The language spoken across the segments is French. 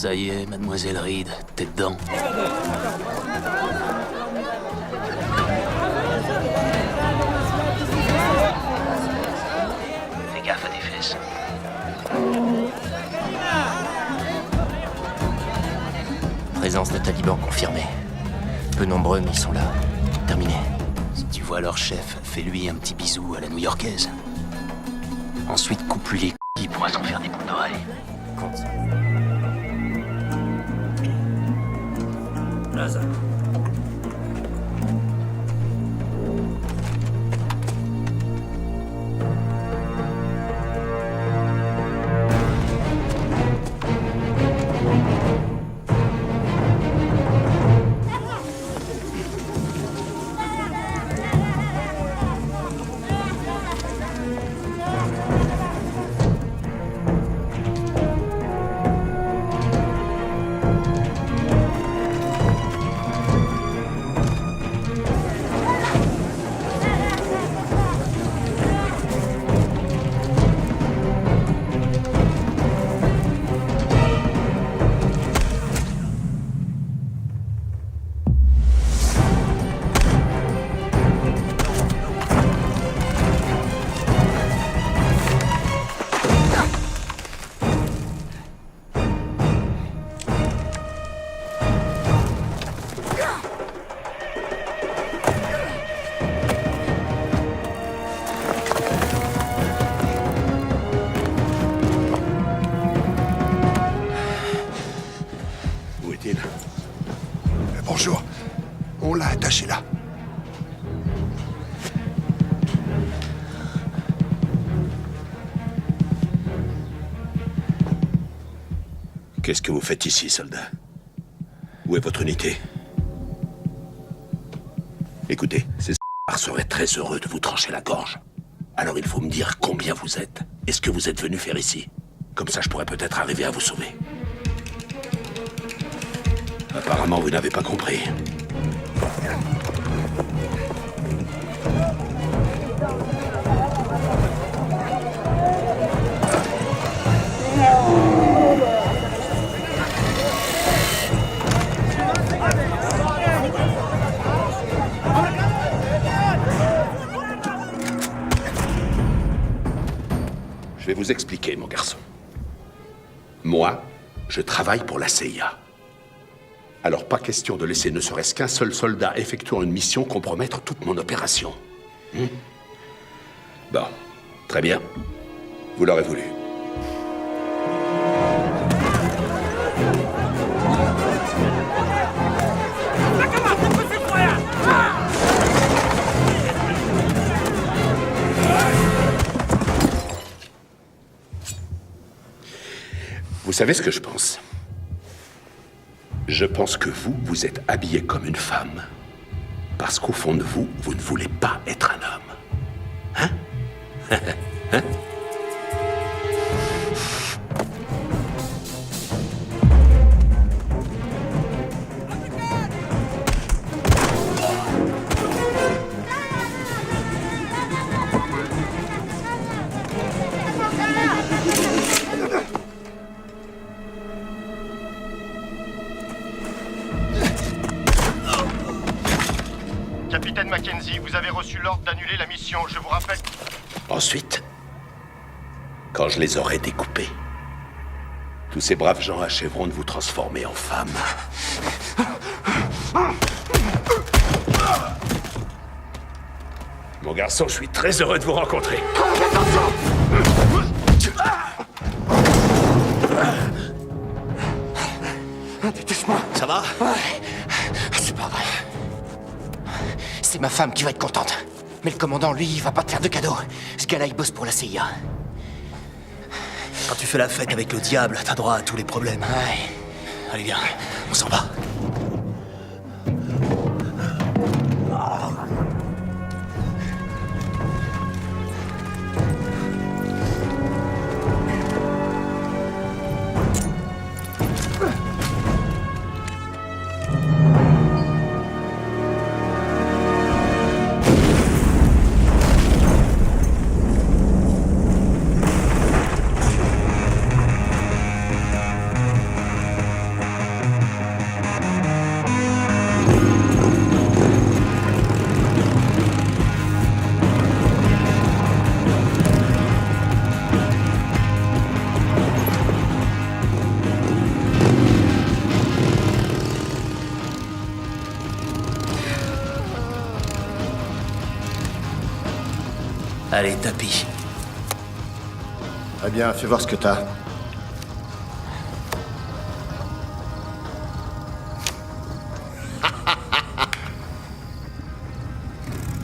Ça y est, mademoiselle Reed, t'es dedans. Fais gaffe à tes fesses. Présence de talibans confirmée. Peu nombreux, mais ils sont là. Terminé. Si tu vois leur chef, fais-lui un petit bisou à la new-yorkaise. Ensuite, coupe-lui les couilles, il pourra s'en faire des boules d'oreilles. Compte. Plaza. Bonjour. On l'a attaché là. Qu'est-ce que vous faites ici, soldat? Où est votre unité? Écoutez, ces seraient très heureux de vous trancher la gorge. Alors il faut me dire combien vous êtes et ce que vous êtes venu faire ici. Comme ça, je pourrais peut-être arriver à vous sauver. Apparemment, vous n'avez pas compris. Je vais vous expliquer, mon garçon. Moi, je travaille pour la CIA. Alors pas question de laisser ne serait-ce qu'un seul soldat effectuant une mission compromettre toute mon opération. Bon, très bien. Vous l'aurez voulu. Vous savez ce que je pense? Je pense que vous, vous êtes habillé comme une femme. Parce qu'au fond de vous, vous ne voulez pas être un homme. Hein? Hein? Capitaine Mackenzie, vous avez reçu l'ordre d'annuler la mission, je vous rappelle... Ensuite, quand je les aurai découpés, tous ces braves gens achèveront de vous transformer en femme. Mon garçon, je suis très heureux de vous rencontrer. Touche-moi. Ça va? Ouais. C'est pas vrai. C'est ma femme qui va être contente. Mais le commandant, lui, il va pas te faire de cadeau. Ce gars-là, il bosse pour la CIA. Quand tu fais la fête avec le diable, t'as droit à tous les problèmes. Ouais. Allez, viens, on s'en va. Allez, tapis. Très bien, fais voir ce que t'as.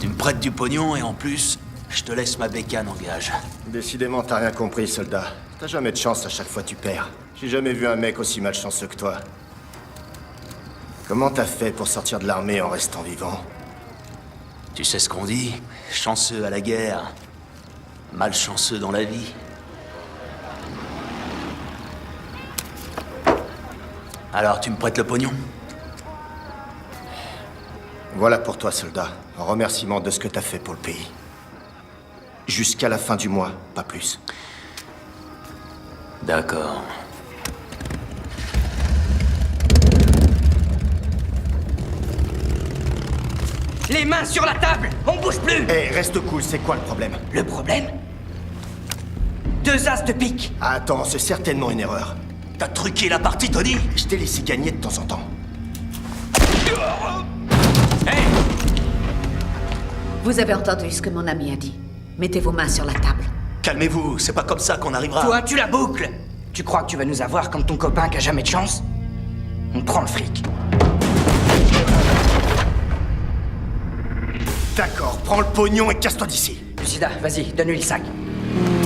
Tu me prêtes du pognon et en plus, je te laisse ma bécane en gage. Décidément, t'as rien compris, soldat. T'as jamais de chance, à chaque fois tu perds. J'ai jamais vu un mec aussi malchanceux que toi. Comment t'as fait pour sortir de l'armée en restant vivant? Tu sais ce qu'on dit? Chanceux à la guerre, malchanceux dans la vie. Alors, tu me prêtes le pognon? Voilà pour toi, soldat. En remerciement de ce que t'as fait pour le pays. Jusqu'à la fin du mois, pas plus. D'accord. Les mains sur la table! On bouge plus! Hé, reste cool, c'est quoi le problème? Le problème? 2 as de pique! Ah, attends, c'est certainement une erreur. T'as truqué la partie, Tony? Je t'ai laissé gagner de temps en temps. Hey! Vous avez entendu ce que mon ami a dit. Mettez vos mains sur la table. Calmez-vous, c'est pas comme ça qu'on arrivera. Toi, tu la boucles! Tu crois que tu vas nous avoir comme ton copain qui a jamais de chance? On prend le fric. D'accord, prends le pognon et casse-toi d'ici. Lucida, vas-y, donne-lui le sac.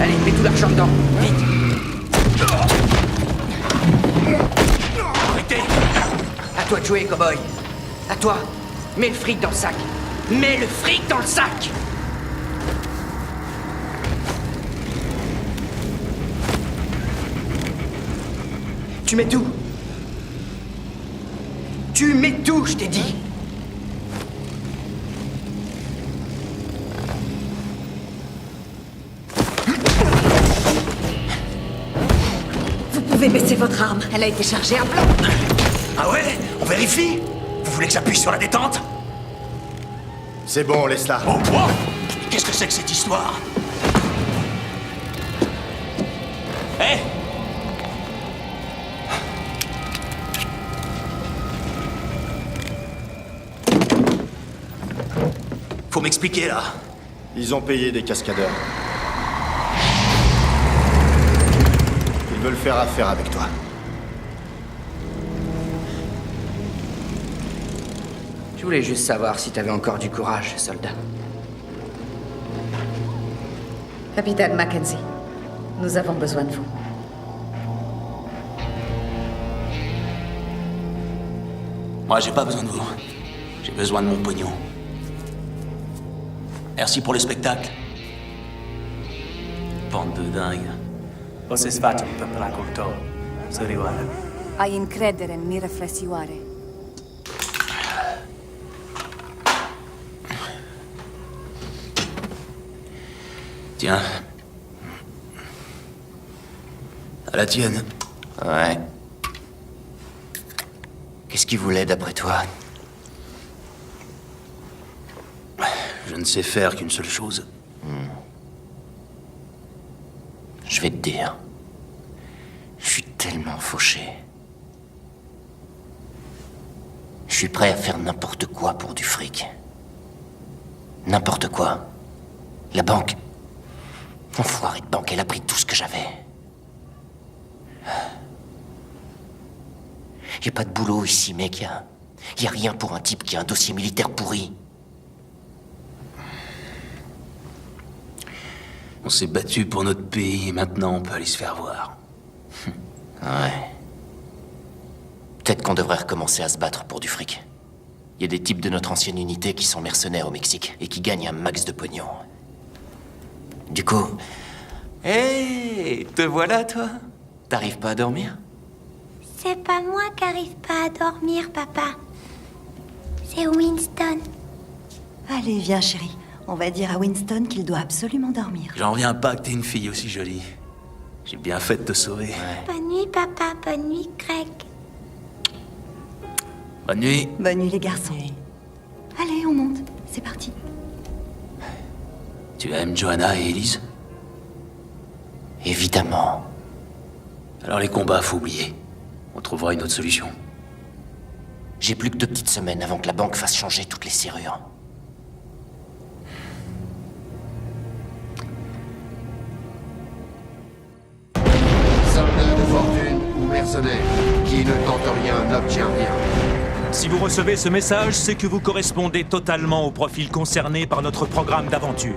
Allez, mets tout l'argent dedans, vite! Arrêtez! À toi de jouer, cowboy. À toi. Mets le fric dans le sac. Mets le fric dans le sac! Tu mets tout. Tu mets tout, je t'ai dit. Vous pouvez baisser votre arme. Elle a été chargée à blanc. Ah ouais? On vérifie? Vous voulez que j'appuie sur la détente? C'est bon, laisse-la. Oh, quoi? Qu'est-ce que c'est que cette histoire? Hé! Faut m'expliquer, là. Ils ont payé des cascadeurs. Ils veulent faire affaire avec toi. Je voulais juste savoir si t'avais encore du courage, soldat. Capitaine Mackenzie, nous avons besoin de vous. Moi, j'ai pas besoin de vous. J'ai besoin de mon pognon. Merci pour le spectacle. Bande de dingues. O să-ți facem pe placul tău, sărioară. Ai încredere în mine, frățioare. Tiens. À la tienne. Ouais. Qu'est-ce qu'il voulait, d'après toi? Je ne sais faire qu'une seule chose. Je vais te dire. Je suis tellement fauché. Je suis prêt à faire n'importe quoi pour du fric. N'importe quoi. La banque. Enfoirée de banque, elle a pris tout ce que j'avais. Y a pas de boulot ici, mec. Y a rien pour un type qui a un dossier militaire pourri. On s'est battu pour notre pays et maintenant on peut aller se faire voir. Ouais. Peut-être qu'on devrait recommencer à se battre pour du fric. Il y a des types de notre ancienne unité qui sont mercenaires au Mexique et qui gagnent un max de pognon. Du coup... Hé, te voilà, toi? T'arrives pas à dormir? C'est pas moi qui arrive pas à dormir, papa. C'est Winston. Allez, viens, chérie. On va dire à Winston qu'il doit absolument dormir. J'en reviens pas que t'aies une fille aussi jolie. J'ai bien fait de te sauver. Bonne nuit, papa. Bonne nuit, Greg. Bonne nuit. Bonne nuit, les garçons. Allez, on monte. C'est parti. Tu aimes Johanna et Elise? Évidemment. Alors les combats, faut oublier. On trouvera une autre solution. J'ai plus que 2 petites semaines avant que la banque fasse changer toutes les serrures. mercenaires. Qui ne tente rien n'obtient rien. Si vous recevez ce message, c'est que vous correspondez totalement au profil concerné par notre programme d'aventure.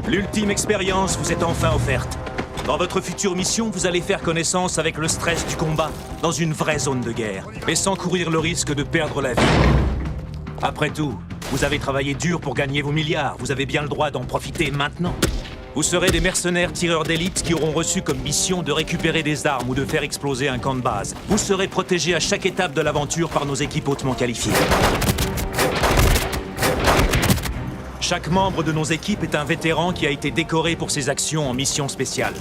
L'ultime expérience vous est enfin offerte. Dans votre future mission, vous allez faire connaissance avec le stress du combat dans une vraie zone de guerre, mais sans courir le risque de perdre la vie. Après tout, vous avez travaillé dur pour gagner vos milliards, vous avez bien le droit d'en profiter maintenant. Vous serez des mercenaires tireurs d'élite qui auront reçu comme mission de récupérer des armes ou de faire exploser un camp de base. Vous serez protégés à chaque étape de l'aventure par nos équipes hautement qualifiées. Chaque membre de nos équipes est un vétéran qui a été décoré pour ses actions en mission spéciale.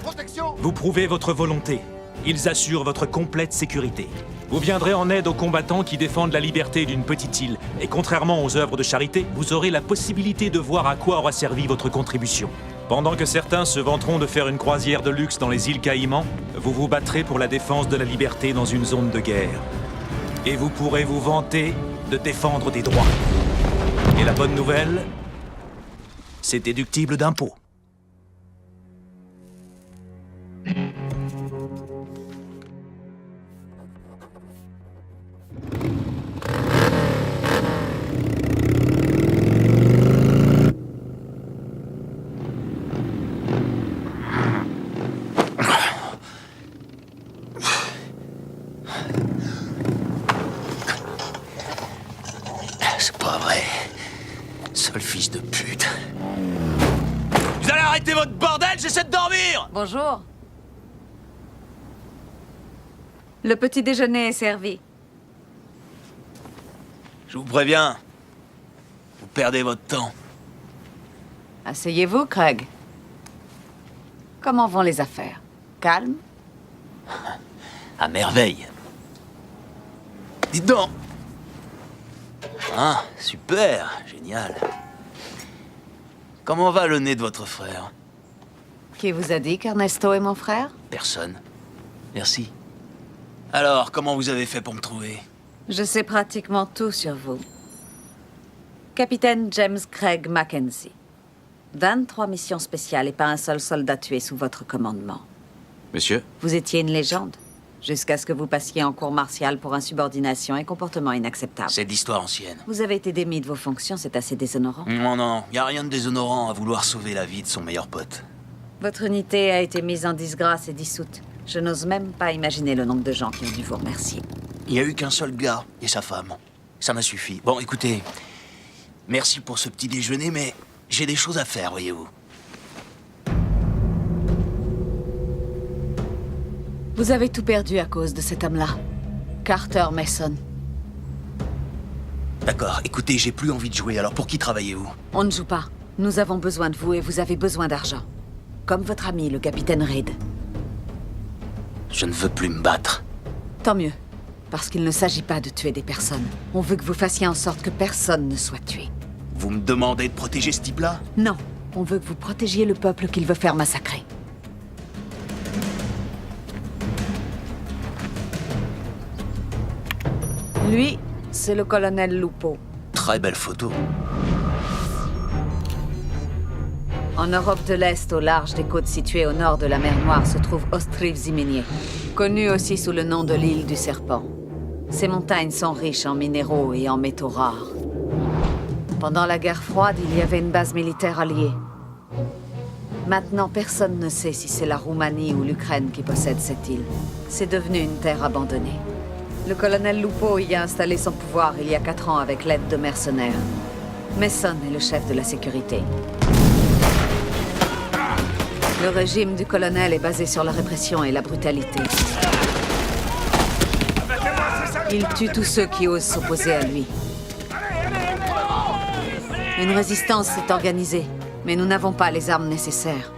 Vous prouvez votre volonté. Ils assurent votre complète sécurité. Vous viendrez en aide aux combattants qui défendent la liberté d'une petite île. Et contrairement aux œuvres de charité, vous aurez la possibilité de voir à quoi aura servi votre contribution. Pendant que certains se vanteront de faire une croisière de luxe dans les îles Caïmans, vous vous battrez pour la défense de la liberté dans une zone de guerre. Et vous pourrez vous vanter de défendre des droits. Et la bonne nouvelle, c'est déductible d'impôts. C'est pas vrai. Sale fils de pute. Vous allez arrêter votre bordel, j'essaie de dormir! Bonjour. Le petit déjeuner est servi. Je vous préviens. Vous perdez votre temps. Asseyez-vous, Craig. Comment vont les affaires? Calme? À merveille. Dites donc. Ah, super, génial. Comment va le nez de votre frère? Qui vous a dit qu'Ernesto est mon frère? Personne. Merci. Alors, comment vous avez fait pour me trouver? Je sais pratiquement tout sur vous. Capitaine James Craig Mackenzie. 23 missions spéciales et pas un seul soldat tué sous votre commandement. Monsieur? Vous étiez une légende, jusqu'à ce que vous passiez en cour martiale pour insubordination et comportement inacceptable. C'est d'histoire ancienne. Vous avez été démis de vos fonctions, c'est assez déshonorant. Non, y a rien de déshonorant à vouloir sauver la vie de son meilleur pote. Votre unité a été mise en disgrâce et dissoute. Je n'ose même pas imaginer le nombre de gens qui ont dû vous remercier. Il n'y a eu qu'un seul gars et sa femme. Ça m'a suffi. Bon, écoutez, merci pour ce petit déjeuner, mais j'ai des choses à faire, voyez-vous. Vous avez tout perdu à cause de cet homme-là. Carter Mason. D'accord, écoutez, j'ai plus envie de jouer, alors pour qui travaillez-vous? On ne joue pas. Nous avons besoin de vous et vous avez besoin d'argent. Comme votre ami, le capitaine Reed. Je ne veux plus me battre. Tant mieux. Parce qu'il ne s'agit pas de tuer des personnes. On veut que vous fassiez en sorte que personne ne soit tué. Vous me demandez de protéger ce type-là? Non. On veut que vous protégiez le peuple qu'il veut faire massacrer. Lui, c'est le colonel Lupo. Très belle photo. En Europe de l'Est, au large des côtes situées au nord de la mer Noire, se trouve Ostriv-Zimenie, connu aussi sous le nom de l'île du Serpent. Ces montagnes sont riches en minéraux et en métaux rares. Pendant la guerre froide, il y avait une base militaire alliée. Maintenant, personne ne sait si c'est la Roumanie ou l'Ukraine qui possède cette île. C'est devenu une terre abandonnée. Le colonel Lupo y a installé son pouvoir il y a 4 ans avec l'aide de mercenaires. Mason est le chef de la sécurité. Le régime du colonel est basé sur la répression et la brutalité. Il tue tous ceux qui osent s'opposer à lui. Une résistance s'est organisée, mais nous n'avons pas les armes nécessaires.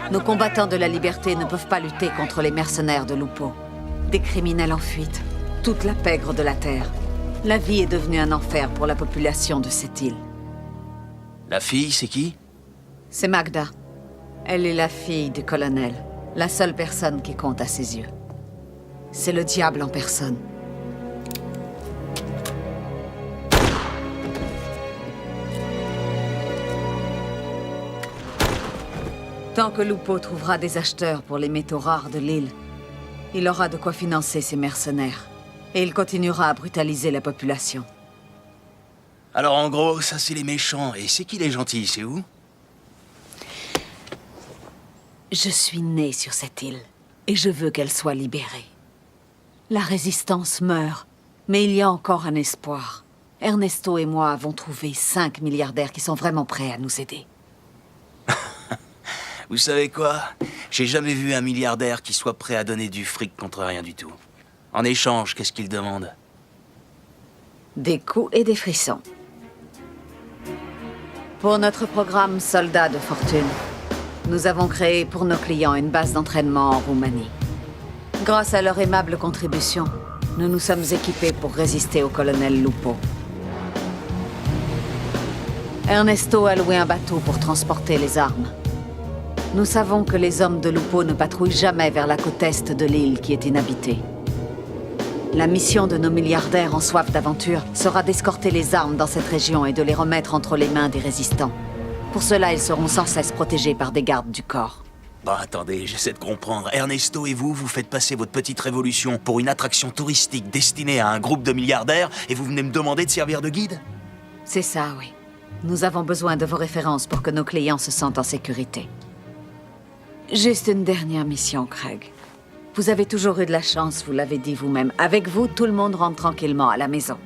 Nos combattants de la liberté ne peuvent pas lutter contre les mercenaires de Lupo. Des criminels en fuite, toute la pègre de la Terre. La vie est devenue un enfer pour la population de cette île. La fille, c'est qui? C'est Magda. Elle est la fille du colonel, la seule personne qui compte à ses yeux. C'est le diable en personne. Tant que Lupo trouvera des acheteurs pour les métaux rares de l'île, Il aura de quoi financer ses mercenaires. Et il continuera à brutaliser la population. Alors en gros, ça c'est les méchants. Et c'est qui les gentils, c'est où? Je suis née sur cette île. Et je veux qu'elle soit libérée. La résistance meurt. Mais il y a encore un espoir. Ernesto et moi avons trouvé 5 milliardaires qui sont vraiment prêts à nous aider. Vous savez quoi? J'ai jamais vu un milliardaire qui soit prêt à donner du fric contre rien du tout. En échange, qu'est-ce qu'il demande? Des coups et des frissons. Pour notre programme Soldats de Fortune, nous avons créé pour nos clients une base d'entraînement en Roumanie. Grâce à leur aimable contribution, nous nous sommes équipés pour résister au colonel Lupo. Ernesto a loué un bateau pour transporter les armes. Nous savons que les hommes de Lupo ne patrouillent jamais vers la côte est de l'île qui est inhabitée. La mission de nos milliardaires en soif d'aventure sera d'escorter les armes dans cette région et de les remettre entre les mains des résistants. Pour cela, ils seront sans cesse protégés par des gardes du corps. Bon, attendez, j'essaie de comprendre. Ernesto et vous faites passer votre petite révolution pour une attraction touristique destinée à un groupe de milliardaires et vous venez me demander de servir de guide? C'est ça, oui. Nous avons besoin de vos références pour que nos clients se sentent en sécurité. Juste une dernière mission, Craig. Vous avez toujours eu de la chance, vous l'avez dit vous-même. Avec vous, tout le monde rentre tranquillement à la maison.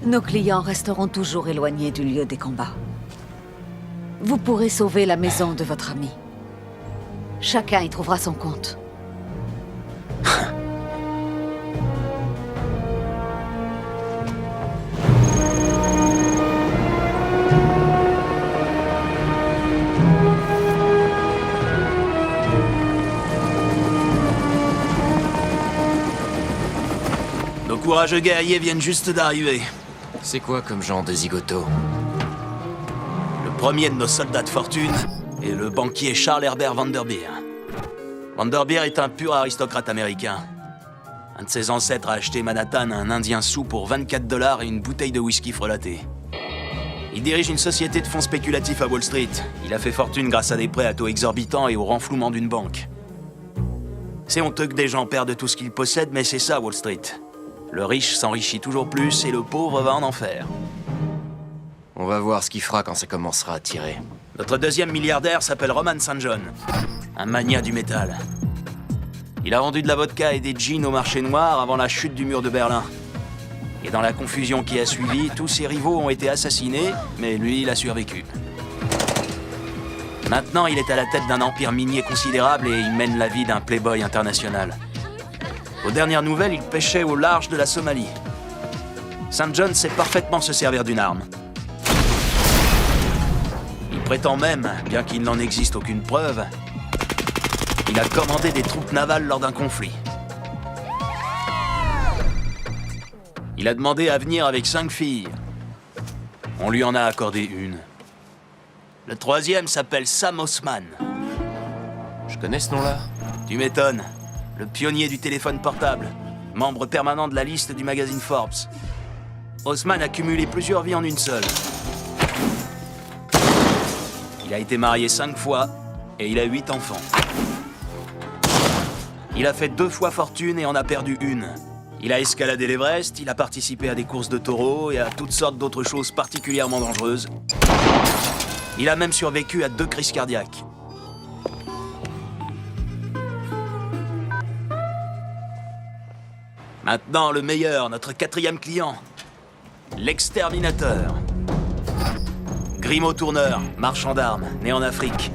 Nos clients resteront toujours éloignés du lieu des combats. Vous pourrez sauver la maison de votre ami. Chacun y trouvera son compte. Nos courageux guerriers viennent juste d'arriver. C'est quoi comme genre de zigoto? Le premier de nos soldats de fortune est le banquier Charles Herbert Vanderbeer. Vanderbeer est un pur aristocrate américain. Un de ses ancêtres a acheté Manhattan à un Indien sous pour 24 $ et une bouteille de whisky frelaté. Il dirige une société de fonds spéculatifs à Wall Street. Il a fait fortune grâce à des prêts à taux exorbitants et au renflouement d'une banque. C'est honteux que des gens perdent tout ce qu'ils possèdent, mais c'est ça Wall Street. Le riche s'enrichit toujours plus et le pauvre va en enfer. On va voir ce qu'il fera quand ça commencera à tirer. Notre deuxième milliardaire s'appelle Roman St. John, un magnat du métal. Il a vendu de la vodka et des jeans au marché noir avant la chute du mur de Berlin. Et dans la confusion qui a suivi, tous ses rivaux ont été assassinés, mais lui, il a survécu. Maintenant, il est à la tête d'un empire minier considérable et il mène la vie d'un playboy international. Aux dernières nouvelles, il pêchait au large de la Somalie. St. John sait parfaitement se servir d'une arme. Il prétend même, bien qu'il n'en existe aucune preuve, qu'il a commandé des troupes navales lors d'un conflit. Il a demandé à venir avec 5 filles. On lui en a accordé une. Le troisième s'appelle Sam Osman. Je connais ce nom-là. Tu m'étonnes. Le pionnier du téléphone portable, membre permanent de la liste du magazine Forbes. Osman a cumulé plusieurs vies en une seule. Il a été marié 5 fois et il a 8 enfants. Il a fait 2 fois fortune et en a perdu une. Il a escaladé l'Everest, il a participé à des courses de taureaux et à toutes sortes d'autres choses particulièrement dangereuses. Il a même survécu à 2 crises cardiaques. Maintenant, le meilleur, notre 4e client. L'exterminateur. Grimaud Tourneur, marchand d'armes, né en Afrique.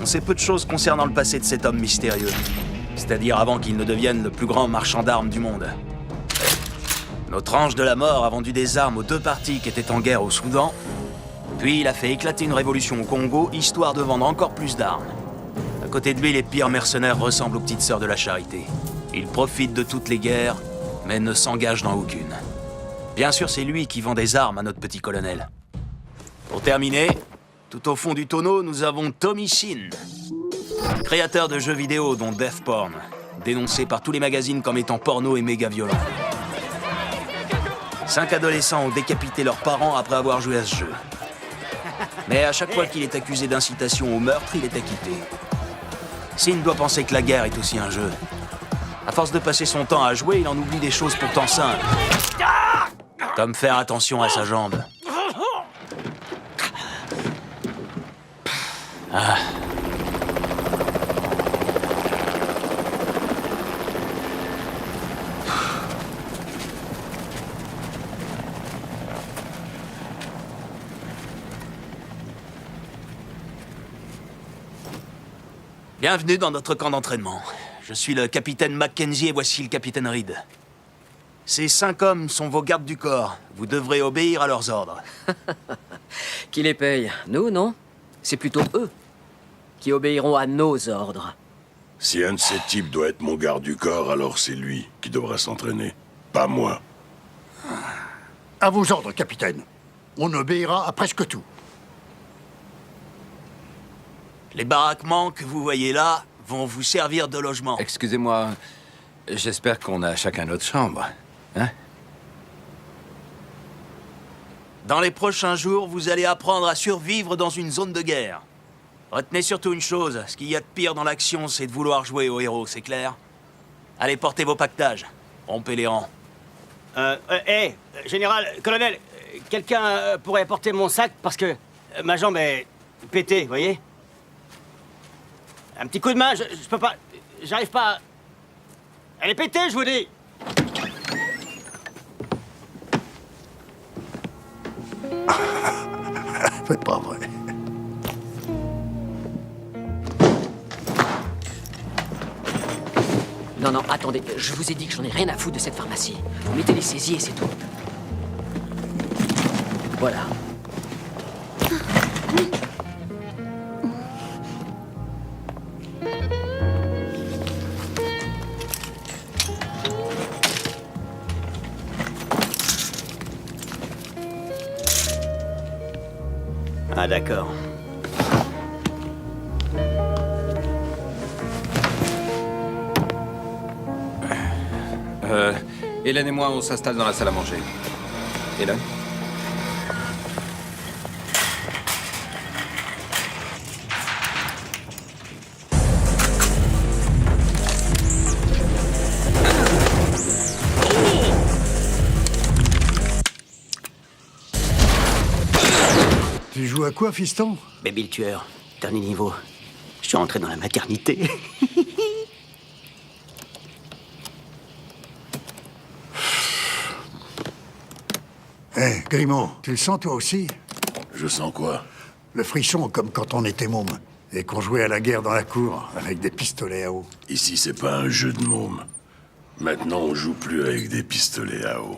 On sait peu de choses concernant le passé de cet homme mystérieux. C'est-à-dire avant qu'il ne devienne le plus grand marchand d'armes du monde. Notre ange de la mort a vendu des armes aux 2 parties qui étaient en guerre au Soudan. Puis il a fait éclater une révolution au Congo, histoire de vendre encore plus d'armes. À côté de lui, les pires mercenaires ressemblent aux petites sœurs de la charité. Ils profitent de toutes les guerres, mais ne s'engagent dans aucune. Bien sûr, c'est lui qui vend des armes à notre petit colonel. Pour terminer, tout au fond du tonneau, nous avons Tommy Shin, créateur de jeux vidéo dont Death Porn, dénoncé par tous les magazines comme étant porno et méga violent. 5 adolescents ont décapité leurs parents après avoir joué à ce jeu. Mais à chaque fois qu'il est accusé d'incitation au meurtre, il est acquitté. Sin doit penser que la guerre est aussi un jeu. À force de passer son temps à jouer, il en oublie des choses pourtant simples. Comme faire attention à sa jambe. Ah. Bienvenue dans notre camp d'entraînement. Je suis le capitaine Mackenzie et voici le capitaine Reed. Ces 5 hommes sont vos gardes du corps. Vous devrez obéir à leurs ordres. Qui les paye? Nous, non? C'est plutôt eux qui obéiront à nos ordres. Si un de ces types doit être mon garde du corps, alors c'est lui qui devra s'entraîner, pas moi. À vos ordres, capitaine. On obéira à presque tout. Les baraquements que vous voyez là vont vous servir de logement. Excusez-moi, j'espère qu'on a chacun notre chambre, hein? Dans les prochains jours, vous allez apprendre à survivre dans une zone de guerre. Retenez surtout une chose, ce qu'il y a de pire dans l'action, c'est de vouloir jouer au héros, c'est clair? Allez, portez vos pactages. Rompez les rangs. Général, colonel, quelqu'un pourrait porter mon sac parce que ma jambe est pétée, vous voyez? Un petit coup de main, je peux pas... J'arrive pas... Elle est pétée, je vous dis! C'est pas vrai. Non, non, attendez, je vous ai dit que j'en ai rien à foutre de cette pharmacie. Vous mettez les saisies et c'est tout. Voilà. Ah, d'accord. Hélène et moi, on s'installe dans la salle à manger. Hélène? Tu joues à quoi, fiston? Baby le tueur, dernier niveau. Je suis rentré dans la maternité. Hé, Grimaud, tu le sens toi aussi? Je sens quoi? Le frisson, comme quand on était môme. Et qu'on jouait à la guerre dans la cour, avec des pistolets à eau. Ici, c'est pas un jeu de môme. Maintenant, on joue plus avec des pistolets à eau.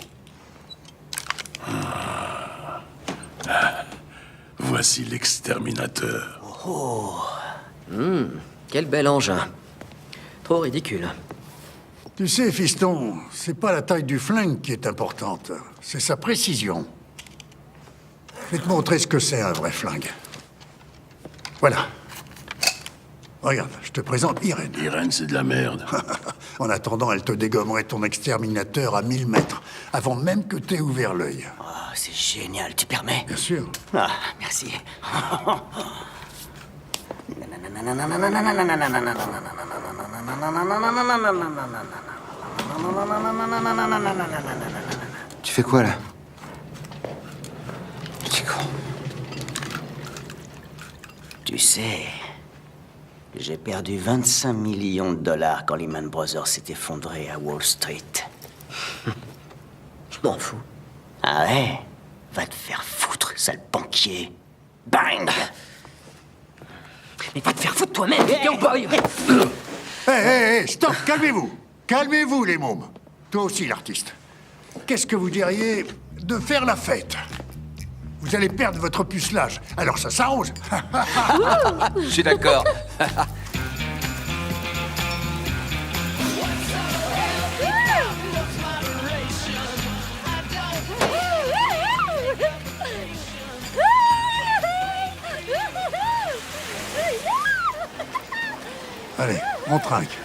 Voici l'exterminateur. Oh. Quel bel engin. Trop ridicule. Tu sais, fiston, c'est pas la taille du flingue qui est importante, c'est sa précision. Je vais te montrer ce que c'est un vrai flingue. Voilà. Regarde, je te présente Irène. Irène, c'est de la merde. En attendant, elle te dégommerait ton exterminateur à 1000 mètres, avant même que t'aies ouvert l'œil. Oh, c'est génial, tu permets? Bien sûr. Ah, merci. Tu fais quoi, là? C'est con. Tu sais, j'ai perdu 25 millions de dollars quand Lehman Brothers s'est effondré à Wall Street. Je m'en fous. Ah ouais? Va te faire foutre, sale banquier. Bang! Mais va te faire foutre toi-même, young boy! Hé, stop, calmez-vous. Calmez-vous, les mômes. Toi aussi, l'artiste. Qu'est-ce que vous diriez de faire la fête? Vous allez perdre votre pucelage, alors ça s'arrange. Je suis d'accord. Allez, on trinque.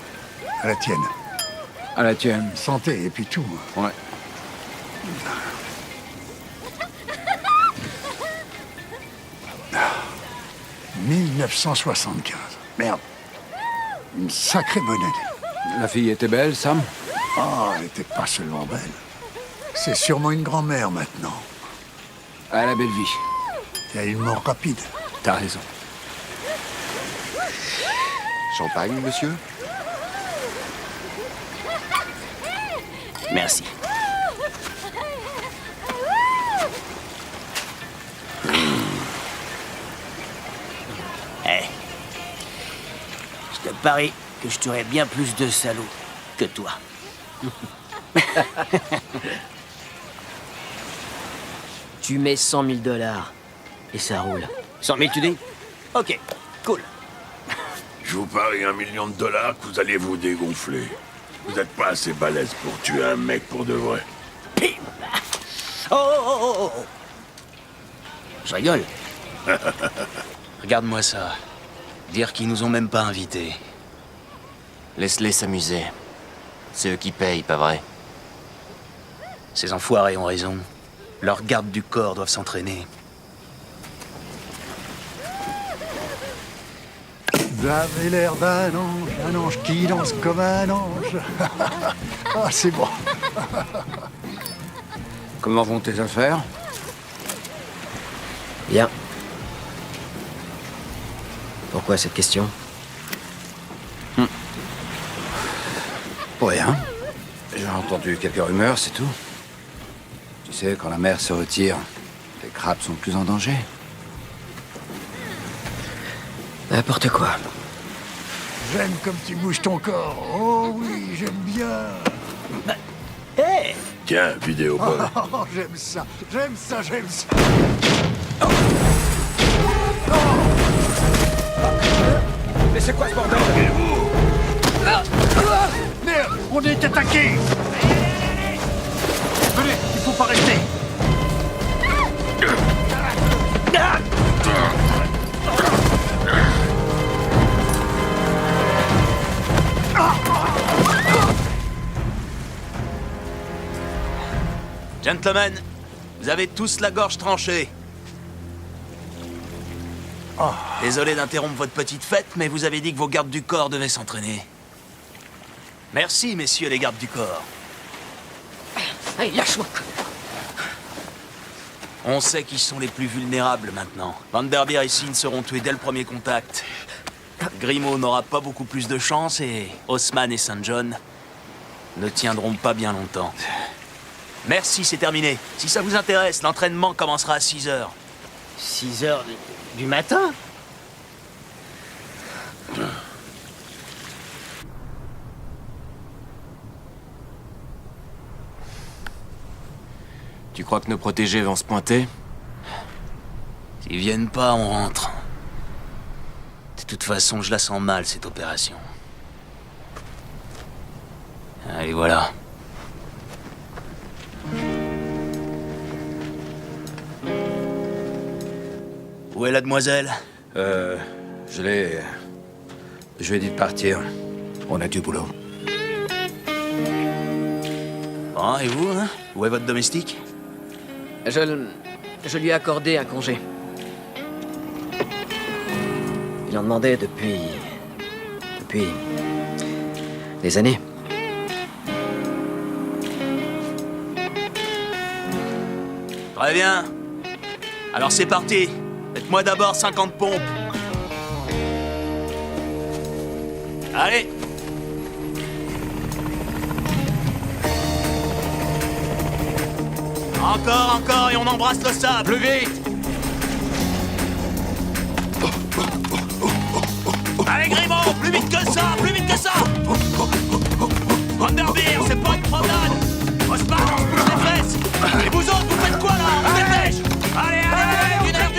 À la tienne. À la tienne. Santé, et puis tout. Ouais. Ah. 1975. Merde. Une sacrée monnaie. La fille était belle, Sam? Oh, elle était pas seulement belle. C'est sûrement une grand-mère maintenant. À la belle vie. Il y a une mort rapide. T'as raison. Champagne, monsieur? Merci. Je te parie que je tuerais bien plus de salauds que toi. Tu mets 100 000 $ et ça roule. 100 000, tu dis? Ok, cool. Je vous parie $1 million que vous allez vous dégonfler. Vous n'êtes pas assez balèze pour tuer un mec pour de vrai. Pim! Oh, oh, oh, oh, oh. Je rigole. Regarde-moi ça. Dire qu'ils nous ont même pas invités. Laisse-les s'amuser. C'est eux qui payent, pas vrai? Ces enfoirés ont raison. Leurs gardes du corps doivent s'entraîner. Vous avez l'air d'un ange qui danse comme un ange. Ah, c'est bon. Comment vont tes affaires? Bien. Pourquoi cette question? Pour rien. J'ai entendu quelques rumeurs, c'est tout. Tu sais, quand la mer se retire, les crabes sont plus en danger. N'importe quoi. J'aime comme tu bouges ton corps. Oh oui, j'aime bien. Hé! Tiens, vidéo boy. Oh, j'aime ça, j'aime ça, j'aime ça. Mais c'est quoi ce bordel? Merde, on est attaqué. Venez, il faut pas rester. Gentlemen, vous avez tous la gorge tranchée. Désolé d'interrompre votre petite fête, mais vous avez dit que vos gardes du corps devaient s'entraîner. Merci, messieurs les gardes du corps. Allez, lâche-moi. On sait qui sont les plus vulnérables maintenant. Vanderbeer et Sin seront tués dès le premier contact. Grimaud n'aura pas beaucoup plus de chance et Haussmann et St. John ne tiendront pas bien longtemps. Merci, c'est terminé. Si ça vous intéresse, l'entraînement commencera à 6 heures. 6 heures du matin? Tu crois que nos protégés vont se pointer? S'ils viennent pas, on rentre. De toute façon, je la sens mal, cette opération. Allez, voilà. Où est la demoiselle? Je l'ai... Je lui ai dit de partir. On a du boulot. Bon, et vous, hein? Où est votre domestique? Je lui ai accordé un congé. Il en demandait depuis des années. Très bien. Alors c'est parti. Faites-moi d'abord 50 pompes. Allez. Encore, et on embrasse le sable. Plus vite. Allez, Grimaud, plus vite que ça, plus vite que ça. Vanderbeer, c'est pas une promenade. Haussmann, on se bouge les fesses. Et vous autres, vous faites quoi là? On se dépêche. Allez, du nerf.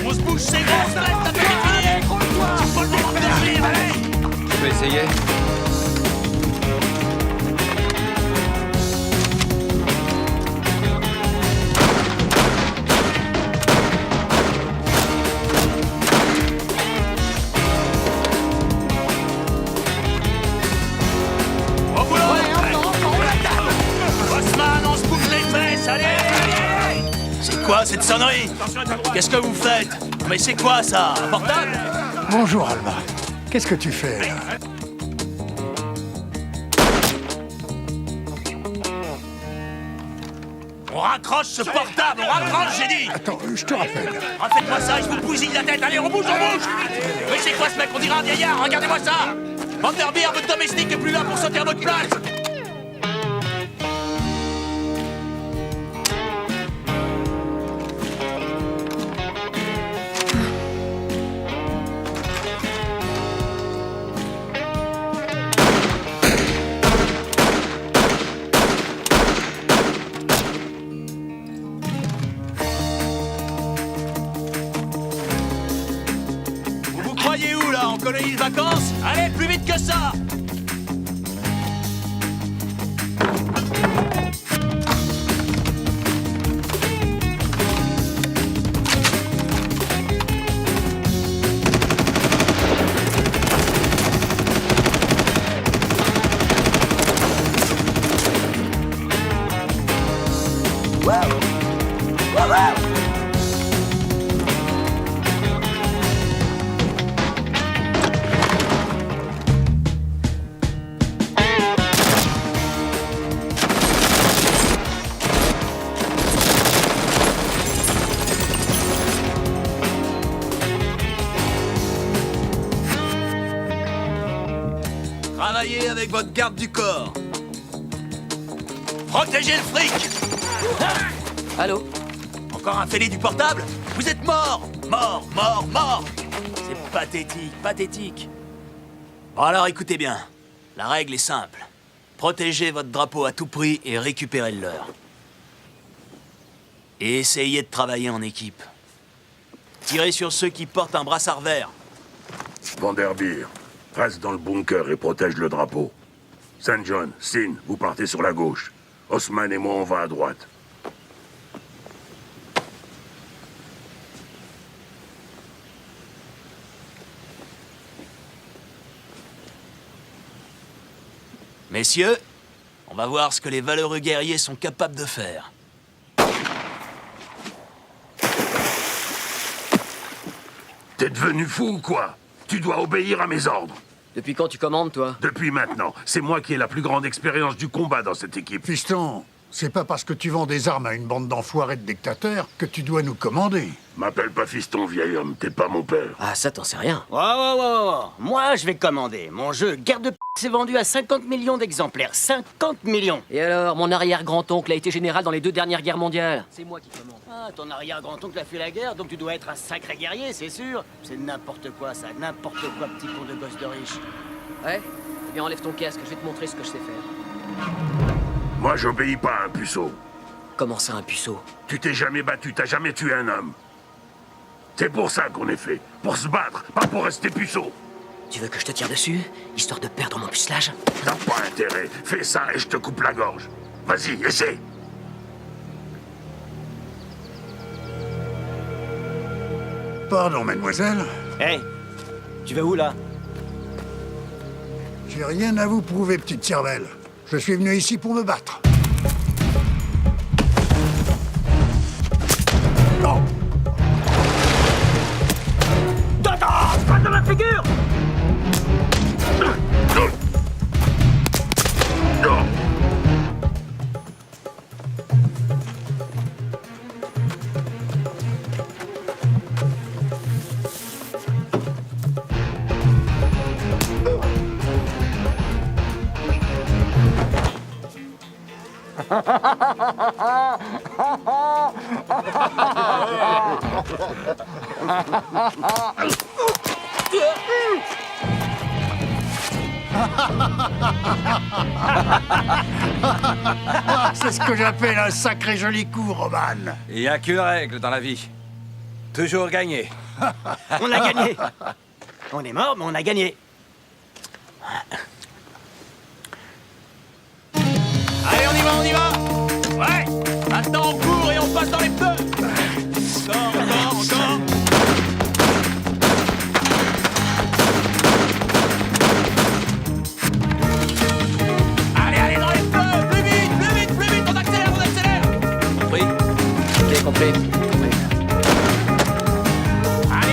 On se bouge, c'est gros, ça reste à finir. C'est pas le moment de dormir, allez. Tu peux essayer? Cette sonnerie! Qu'est-ce que vous faites? mais c'est quoi ça? Un portable? Bonjour, Alma. Qu'est-ce que tu fais, là? On raccroche ce portable, on raccroche, j'ai dit! Attends, je te rappelle. Refaites-moi ça et je vous bousille la tête, allez, on bouge, on bouge! Mais c'est quoi ce mec? On dirait un vieillard, regardez-moi ça! Vanderbeer, votre domestique est plus là pour sauter à votre place! Croyez où là? En colonie de vacances? Allez, plus vite que ça! Travaillez avec votre garde du corps. Protégez le fric. Allô? Encore un fêlé du portable? Vous êtes mort! Mort, mort, mort! C'est pathétique, pathétique. Bon alors écoutez bien. La règle est simple. Protégez votre drapeau à tout prix et récupérez le leur. Et essayez de travailler en équipe. Tirez sur ceux qui portent un brassard vert. Vanderbeer, reste dans le bunker et protège le drapeau. St. John, Sin, vous partez sur la gauche. Osman et moi, on va à droite. Messieurs, on va voir ce que les valeureux guerriers sont capables de faire. T'es devenu fou ou quoi? Tu dois obéir à mes ordres. Depuis quand tu commandes, toi? Depuis maintenant. C'est moi qui ai la plus grande expérience du combat dans cette équipe. Fiston, c'est pas parce que tu vends des armes à une bande d'enfoirés de dictateurs que tu dois nous commander. M'appelle pas fiston, vieil homme. T'es pas mon père. Ah, ça, t'en sais rien. Wow. Moi, je vais commander. Mon jeu Guerre de p*** s'est vendu à 50 millions d'exemplaires. 50 millions. Et alors, mon arrière-grand-oncle a été général dans les 2 dernières guerres mondiales. C'est moi qui commande. Ah, ton arrière-grand-oncle a fait la guerre, donc tu dois être un sacré guerrier, c'est sûr. C'est n'importe quoi, ça. N'importe quoi, petit con de gosse de riche. Ouais? Eh bien, enlève ton casque, je vais te montrer ce que je sais faire. Moi, j'obéis pas à un puceau. Comment ça, un puceau? Tu t'es jamais battu, t'as jamais tué un homme. C'est pour ça qu'on est fait. Pour se battre, pas pour rester puceau. Tu veux que je te tire dessus, histoire de perdre mon pucelage? T'as pas intérêt. Fais ça et je te coupe la gorge. Vas-y, essaie. Pardon, mademoiselle. Hey, tu vas où, là? J'ai rien à vous prouver, petite cervelle. Je suis venu ici pour me battre. Non! Tata! Pas de ma figure! C'est ce que j'appelle un sacré joli coup, Roman. Il n'y a qu'une règle dans la vie. Toujours gagner. On a gagné. On est mort, mais on a gagné. Allez, on y va! Ouais! Maintenant on court et on passe dans les pneus! Encore! Allez, dans les pneus! Plus vite! On accélère! Compris? Ok, compris. Allez,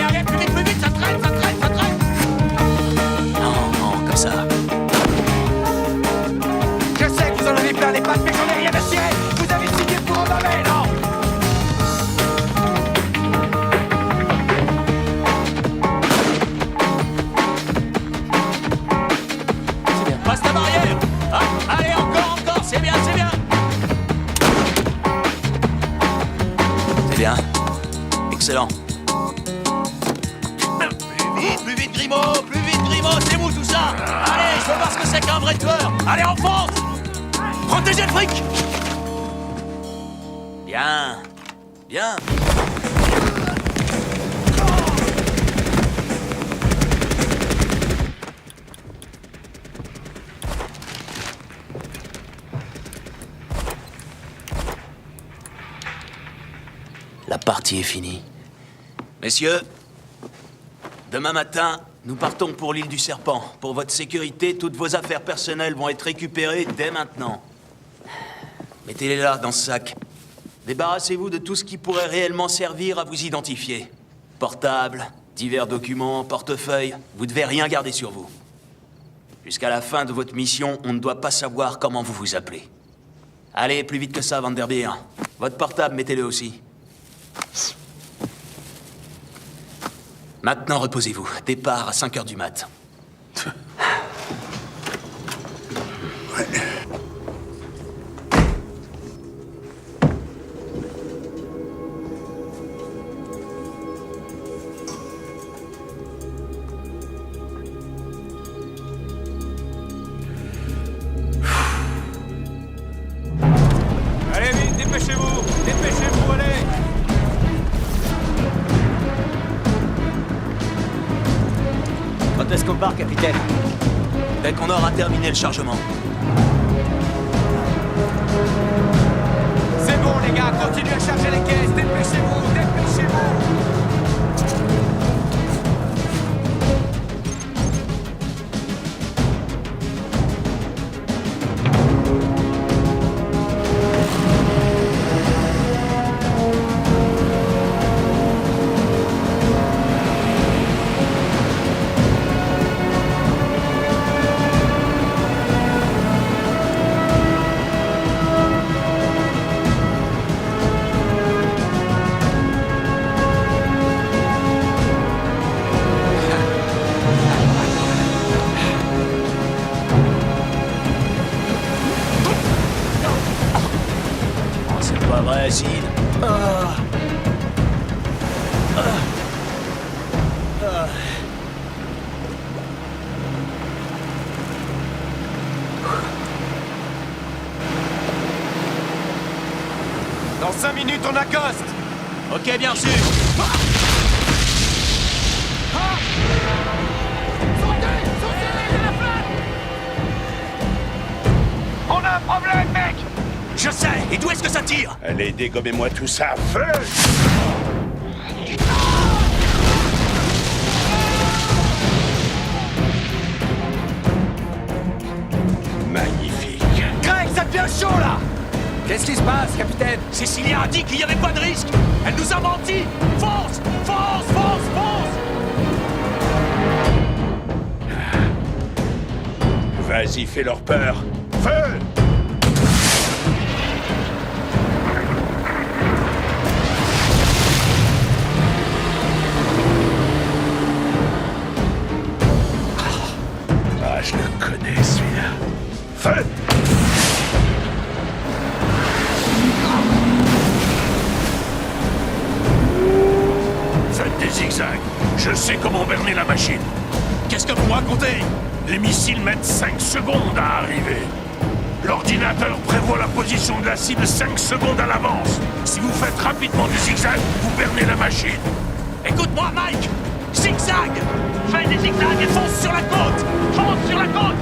Ah, allez, encore, c'est bien, c'est bien. C'est bien. Excellent. Plus vite, Grimaud, c'est vous tout ça. Allez, je veux voir ce que c'est qu'un vrai tueur. Allez, en France. Protégez le fric. Bien, bien. La partie est finie. Messieurs, demain matin, nous partons pour l'île du Serpent. Pour votre sécurité, toutes vos affaires personnelles vont être récupérées dès maintenant. Mettez-les là, dans ce sac. Débarrassez-vous de tout ce qui pourrait réellement servir à vous identifier. Portable, divers documents, portefeuille, vous devez rien garder sur vous. Jusqu'à la fin de votre mission, on ne doit pas savoir comment vous vous appelez. Allez, plus vite que ça, Vanderbeer. Votre portable, mettez-le aussi. Maintenant, reposez-vous. Départ à 5h du mat'. Ouais. Allez vite, dépêchez-vous, allez. Quand est-ce qu'on part, capitaine? Dès qu'on aura terminé le chargement. C'est bon, les gars, continuez à charger les caisses. Dépêchez-vous, dépêchez-vous. Sid. Dans 5 minutes, on accoste. Ok, bien sûr. On a un problème, mec. Je sais. Et d'où est-ce que ça tire? Allez, dégommez-moi tout ça. Feu! Magnifique. Greg, ça devient chaud, là. Qu'est-ce qui se passe, capitaine? Cecilia a dit qu'il n'y avait pas de risque. Elle nous a menti. Fonce! Fonce! Fonce! Fonce! Vas-y, fais leur peur. Feu! Ah, je le connais, celui-là. Feu! Faites des zigzags. Je sais comment berner la machine. Qu'est-ce que vous racontez? Les missiles mettent 5 secondes à arriver. L'ordinateur prévoit la position de la cible 5 secondes à l'avance. Si vous faites rapidement du zigzag, vous bernez la machine. Écoute-moi, Mike! Zigzag! Fais des zigzags et fonce sur la côte! Fonce sur la côte!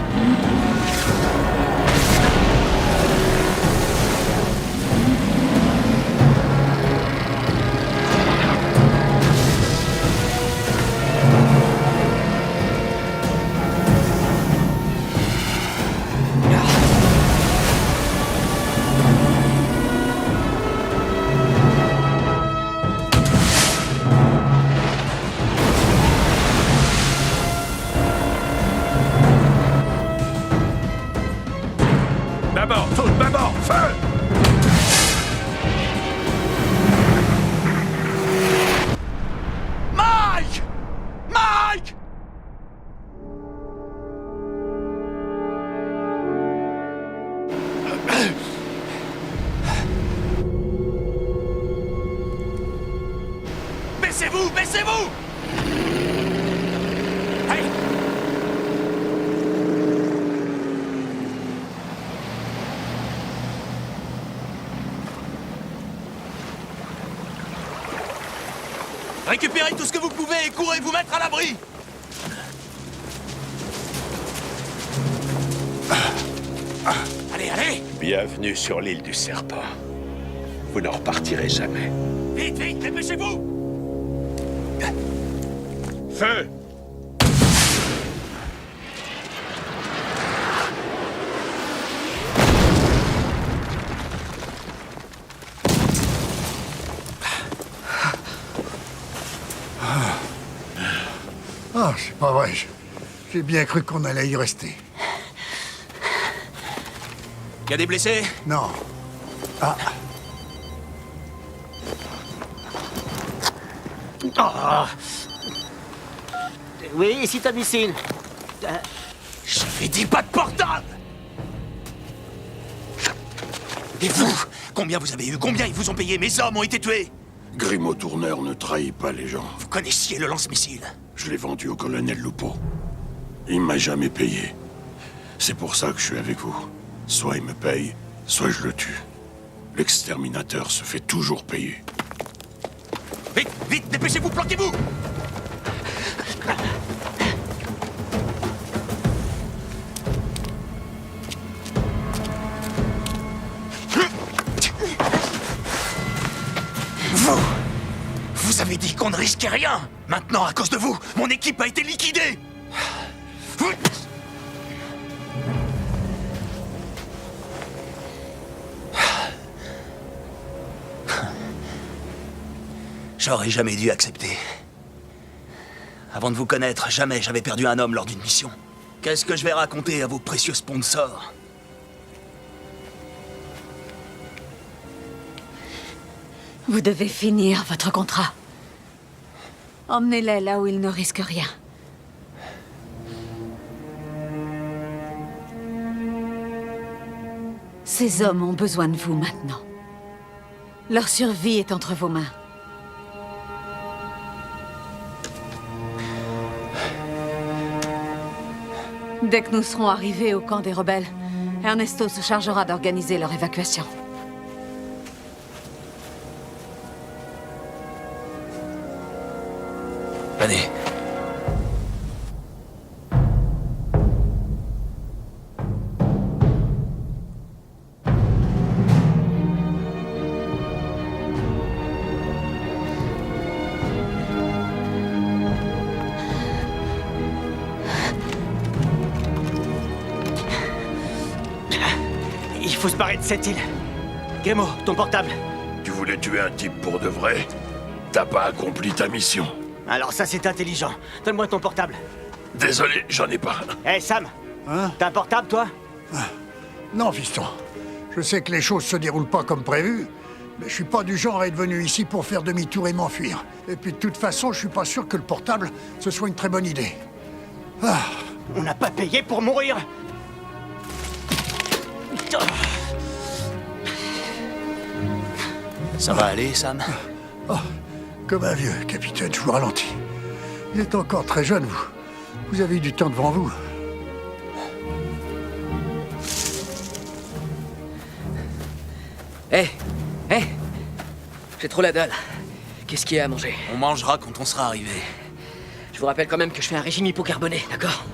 D'abord, feu! Mike! Mike! Lancez-vous! Allez! Récupérez tout ce que vous pouvez et courez vous mettre à l'abri! Allez, allez! Bienvenue sur l'île du Serpent. Vous n'en repartirez jamais. Vite, vite, dépêchez-vous! Feu! Ah, c'est pas vrai. J'ai bien cru qu'on allait y rester. Y a des blessés? Non. Ah. Oh. Oui, ici ta missile. J'avais dit pas de portable! Et vous? Combien vous avez eu? Combien ils vous ont payé? Mes hommes ont été tués! Grimaud Tourneur ne trahit pas les gens. Vous connaissiez le lance-missile? Je l'ai vendu au colonel Lupo. Il m'a jamais payé. C'est pour ça que je suis avec vous. Soit il me paye, soit je le tue. L'exterminateur se fait toujours payer. Vite, vite, dépêchez-vous, planquez-vous! Vous avez dit qu'on ne risquait rien! Maintenant, à cause de vous, mon équipe a été liquidée! J'aurais jamais dû accepter. Avant de vous connaître, jamais j'avais perdu un homme lors d'une mission. Qu'est-ce que je vais raconter à vos précieux sponsors? Vous devez finir votre contrat. Emmenez-les là où ils ne risquent rien. Ces hommes ont besoin de vous maintenant. Leur survie est entre vos mains. Dès que nous serons arrivés au camp des rebelles, Ernesto se chargera d'organiser leur évacuation. Venez. Il faut se barrer de cette île. Grimaud, ton portable. Tu voulais tuer un type pour de vrai? T'as pas accompli ta mission. Alors ça, c'est intelligent. Donne-moi ton portable. Désolé, j'en ai pas. Hé, Sam. Hein? T'as un portable, toi? Non, fiston. Je sais que les choses se déroulent pas comme prévu, mais je suis pas du genre à être venu ici pour faire demi-tour et m'enfuir. Et puis de toute façon, je suis pas sûr que le portable, ce soit une très bonne idée. Ah. On n'a pas payé pour mourir. Ça va aller, Sam? Oh, comme un vieux, capitaine, je vous ralentis. Vous êtes encore très jeune, vous. Vous avez du temps devant vous. Hé, j'ai trop la dalle. Qu'est-ce qu'il y a à manger? On mangera quand on sera arrivé. Je vous rappelle quand même que je fais un régime hypocarboné, d'accord?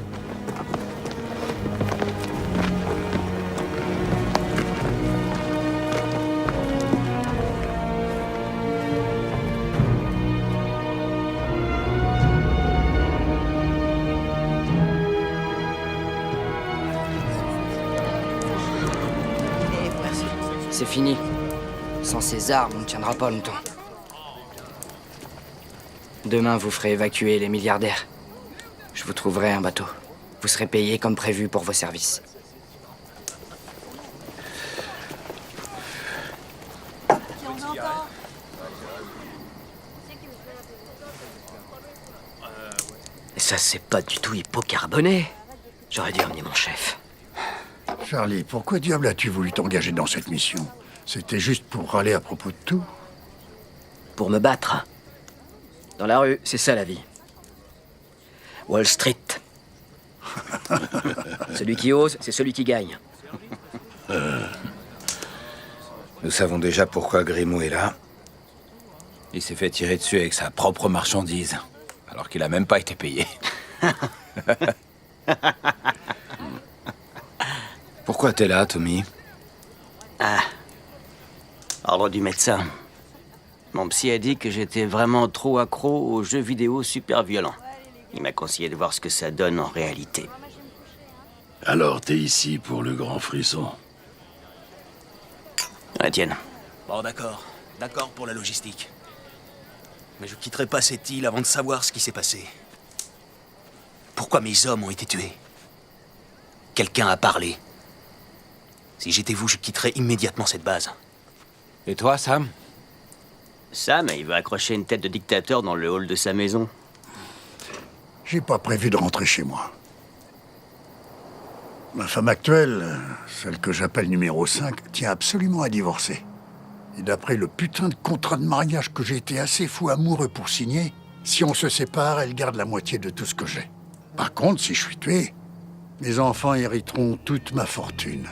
C'est fini. Sans ces armes, on ne tiendra pas longtemps. Demain, vous ferez évacuer les milliardaires. Je vous trouverai un bateau. Vous serez payé comme prévu pour vos services. Et ça, c'est pas du tout hypocarboné. J'aurais dû emmener mon chef. Charlie, pourquoi diable as-tu voulu t'engager dans cette mission? C'était juste pour râler à propos de tout? Pour me battre. Dans la rue, c'est ça la vie. Wall Street. Celui qui ose, c'est celui qui gagne. Nous savons déjà pourquoi Grimaud est là. Il s'est fait tirer dessus avec sa propre marchandise, alors qu'il a même pas été payé. Pourquoi t'es là, Tommy? Ah. Ordre du médecin. Mon psy a dit que j'étais vraiment trop accro aux jeux vidéo super violents. Il m'a conseillé de voir ce que ça donne en réalité. Alors t'es ici pour le grand frisson. La tienne. Bon, d'accord. D'accord pour la logistique. Mais je quitterai pas cette île avant de savoir ce qui s'est passé. Pourquoi mes hommes ont été tués? Quelqu'un a parlé. Si j'étais vous, je quitterais immédiatement cette base. Et toi, Sam? Sam, il va accrocher une tête de dictateur dans le hall de sa maison. J'ai pas prévu de rentrer chez moi. Ma femme actuelle, celle que j'appelle numéro 5, tient absolument à divorcer. Et d'après le putain de contrat de mariage que j'ai été assez fou amoureux pour signer, si on se sépare, elle garde la moitié de tout ce que j'ai. Par contre, si je suis tué, mes enfants hériteront toute ma fortune.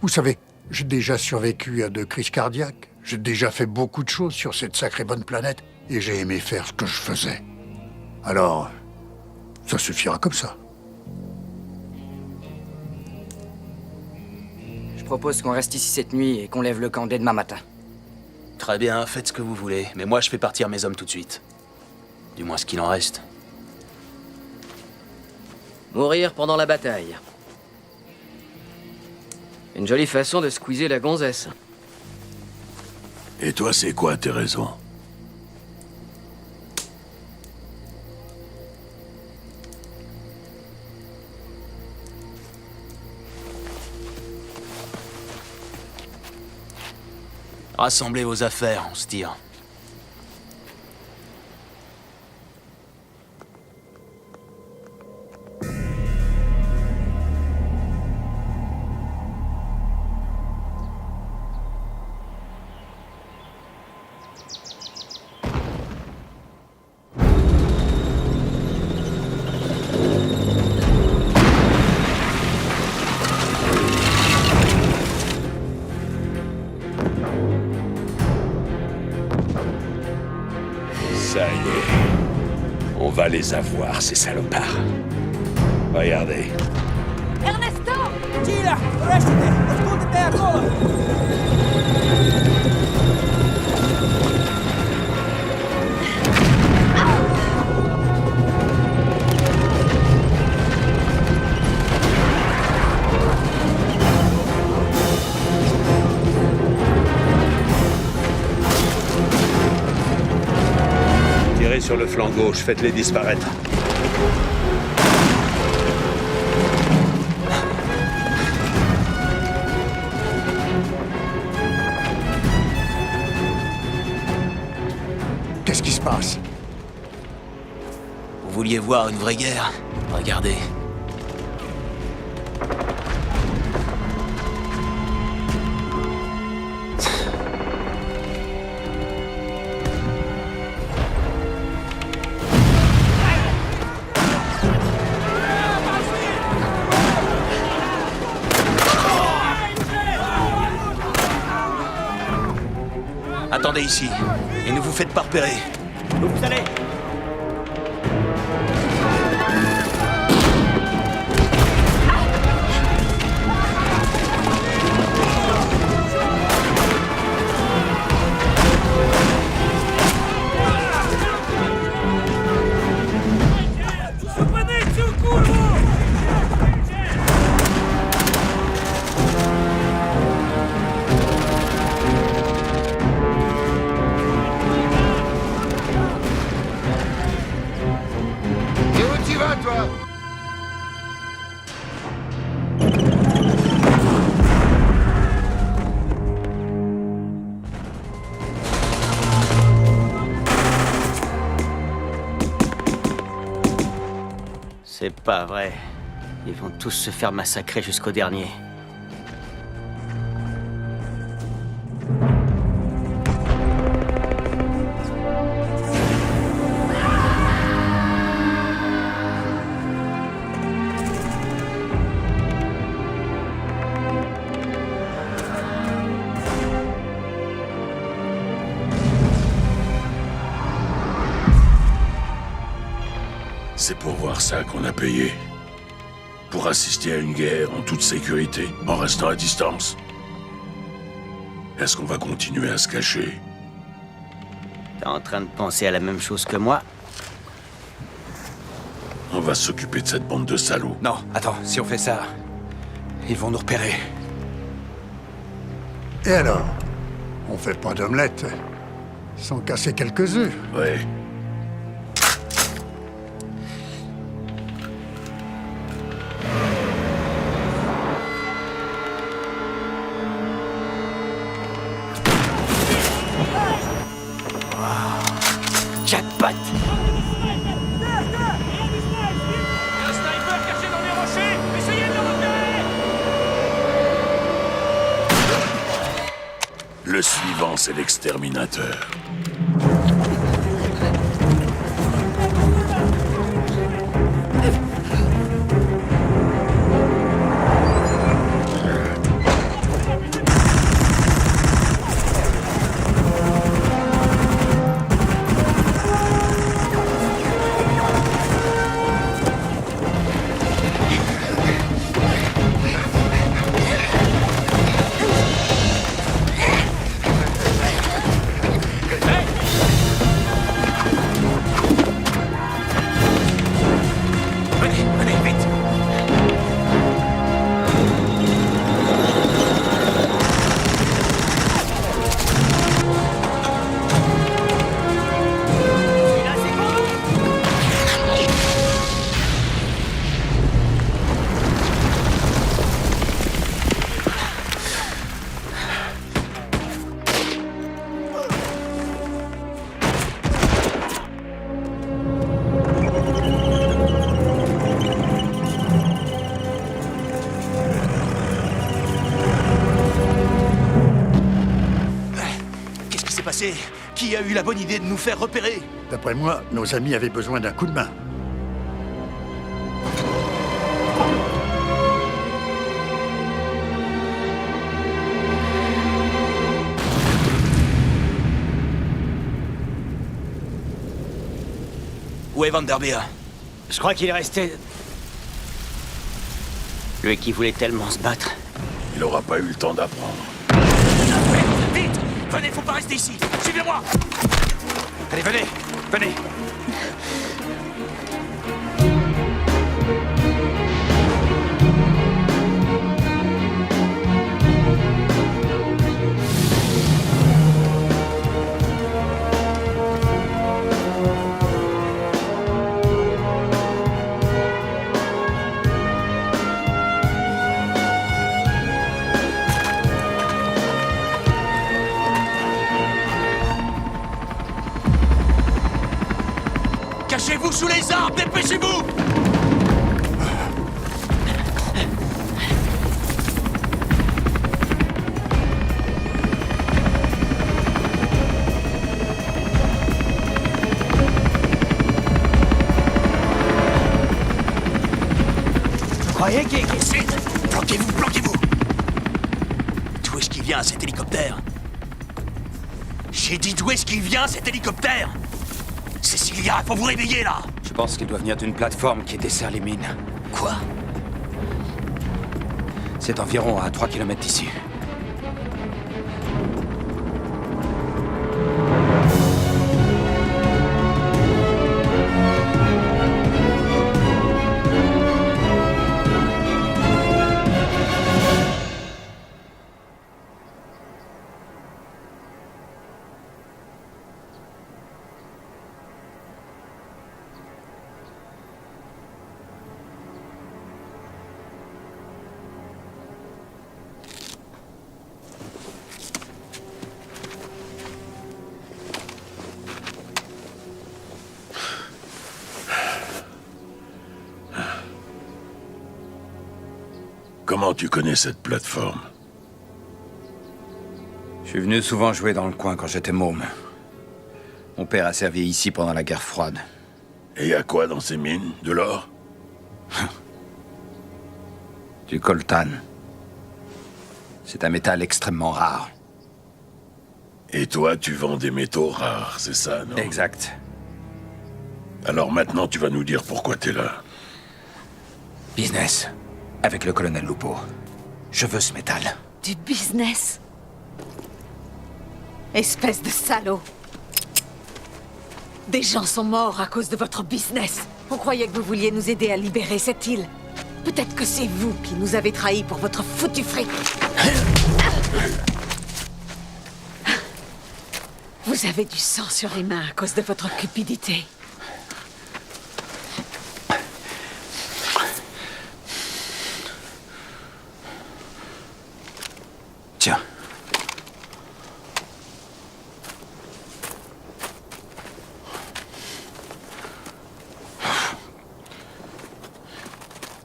Vous savez, j'ai déjà survécu à 2 crises cardiaques, j'ai déjà fait beaucoup de choses sur cette sacrée bonne planète, et j'ai aimé faire ce que je faisais. Alors, ça suffira comme ça. Je propose qu'on reste ici cette nuit et qu'on lève le camp dès demain matin. Très bien, faites ce que vous voulez. Mais moi, je fais partir mes hommes tout de suite. Du moins ce qu'il en reste. Mourir pendant la bataille. Une jolie façon de squeezer la gonzesse. Et toi, c'est quoi tes raisons? Rassemblez vos affaires, on se tire. Ça y est. On va les avoir, ces salopards. Regardez. Ernesto! Gira! Restite! Ascoltate ancora! Tirez sur le flanc gauche, faites-les disparaître. Qu'est-ce qui se passe? Vous vouliez voir une vraie guerre? Regardez. Attendez ici, et ne vous faites pas repérer. Où vous allez? Et où tu vas, toi? C'est pas vrai. Ils vont tous se faire massacrer jusqu'au dernier. C'est pour voir ça qu'on a payé. Pour assister à une guerre en toute sécurité, en restant à distance. Est-ce qu'on va continuer à se cacher? T'es en train de penser à la même chose que moi? On va s'occuper de cette bande de salauds. Non, attends, si on fait ça, ils vont nous repérer. Et alors? On fait pas d'omelette sans casser quelques œufs. Ouais. Jackpot! Un sniper caché dans les rochers! Essayez de le repérer! Le suivant, c'est l'exterminateur. Qui a eu la bonne idée de nous faire repérer? D'après moi, nos amis avaient besoin d'un coup de main. Où est Vanderbeer? Je crois qu'il est resté... Lui qui voulait tellement se battre. Il aura pas eu le temps d'apprendre. Vite! Venez, faut pas rester ici! Suivez-moi! Allez, venez! Venez! Cachez-vous sous les arbres, dépêchez-vous! Vous croyez qu'il... Planquez-vous, planquez-vous! D'où est-ce qu'il vient, cet hélicoptère? J'ai dit d'où est-ce qu'il vient, cet hélicoptère? Cecilia, faut vous réveiller, là! Je pense qu'il doit venir d'une plateforme qui dessert les mines. Quoi? C'est environ à 3 km d'ici. Comment tu connais cette plateforme? Je suis venu souvent jouer dans le coin quand j'étais môme. Mon père a servi ici pendant la guerre froide. Et y a quoi dans ces mines? De l'or? Du coltan. C'est un métal extrêmement rare. Et toi, tu vends des métaux rares, c'est ça, non? Exact. Alors maintenant, tu vas nous dire pourquoi t'es là. Business. Avec le colonel Lupo. Je veux ce métal. Du business? Espèce de salaud! Des gens sont morts à cause de votre business. On croyait que vous vouliez nous aider à libérer cette île. Peut-être que c'est vous qui nous avez trahis pour votre foutu fric. Vous avez du sang sur les mains à cause de votre cupidité. Tiens.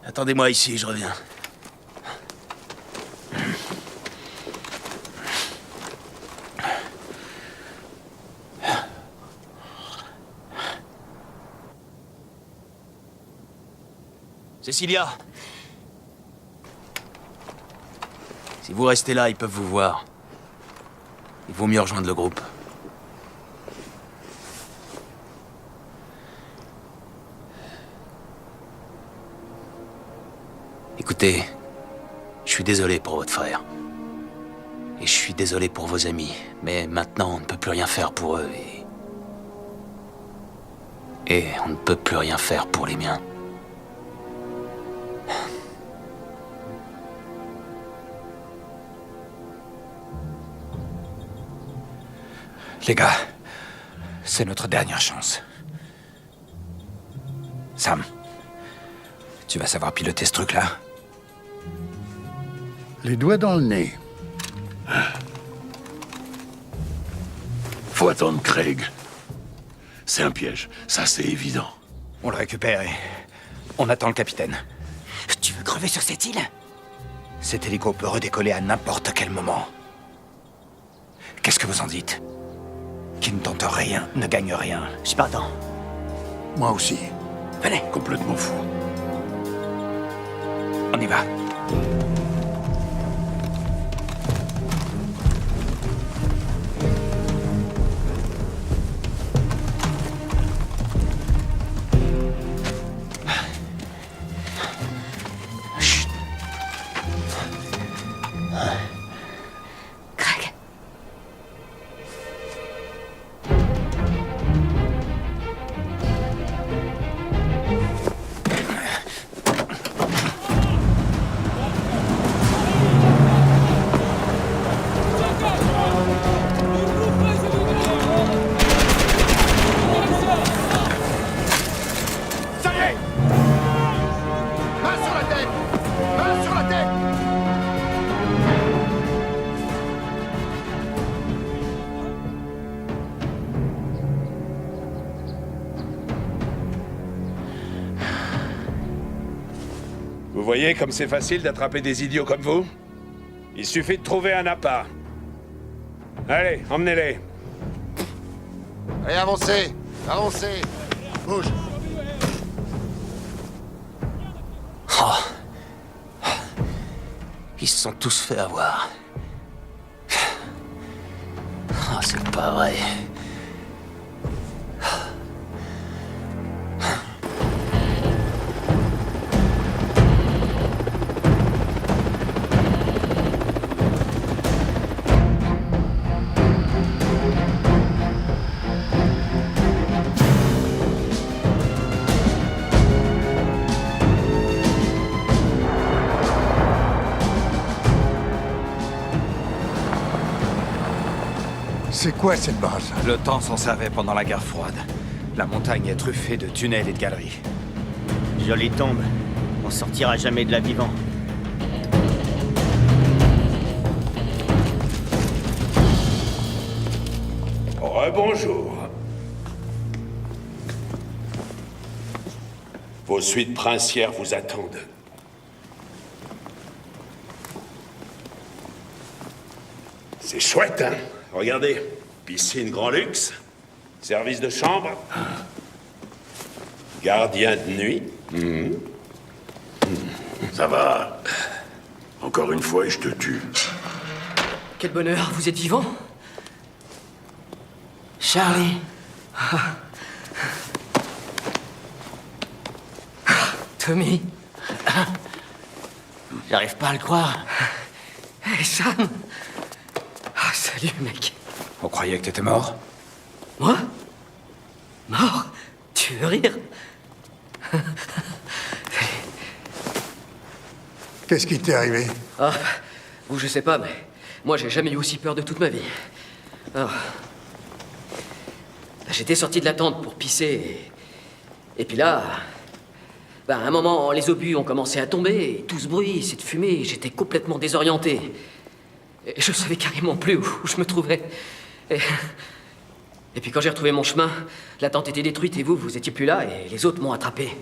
Attendez-moi ici, je reviens. Cecilia! Si vous restez là, ils peuvent vous voir. Il vaut mieux rejoindre le groupe. Écoutez, je suis désolé pour votre frère. Et je suis désolé pour vos amis. Mais maintenant, on ne peut plus rien faire pour eux et on ne peut plus rien faire pour les miens. Les gars, c'est notre dernière chance. Sam, tu vas savoir piloter ce truc-là? Les doigts dans le nez. Faut attendre Craig. C'est un piège, ça c'est évident. On le récupère et on attend le capitaine. Tu veux crever sur cette île? Cet hélico peut redécoller à n'importe quel moment. Qu'est-ce que vous en dites? Qui ne tente rien, ne gagne rien. Je suis partant. Moi aussi. Venez. Complètement fou. On y va. Craig. Ça y est! Main sur la tête! Main sur la tête! Vous voyez comme c'est facile d'attraper des idiots comme vous? Il suffit de trouver un appât. Allez, emmenez-les. Allez, avancez! Avancez! Bouge! Oh. Ils se sont tous fait avoir. Oh, c'est pas vrai. C'est quoi cette base? Le temps s'en servait pendant la guerre froide. La montagne est truffée de tunnels et de galeries. Jolie tombe. On sortira jamais de là vivant. Rebonjour. Vos suites princières vous attendent. C'est chouette, hein? Regardez. Piscine grand luxe. Service de chambre. Gardien de nuit. Ça va. Encore une fois et je te tue. Quel bonheur, vous êtes vivant? Charlie. Tommy. J'arrive pas à le croire. Hey, Sam. Ah, salut, mec. On croyait que t'étais mort. Moi? Mort? Tu veux rire? Qu'est-ce qui t'est arrivé? Ah, ou je sais pas, mais moi j'ai jamais eu aussi peur de toute ma vie. Alors, j'étais sorti de la tente pour pisser et puis là, à un moment, les obus ont commencé à tomber et tout ce bruit, cette fumée, j'étais complètement désorienté. Et je savais carrément plus où je me trouvais. Et puis quand j'ai retrouvé mon chemin, la tente était détruite et vous étiez plus là et les autres m'ont attrapé.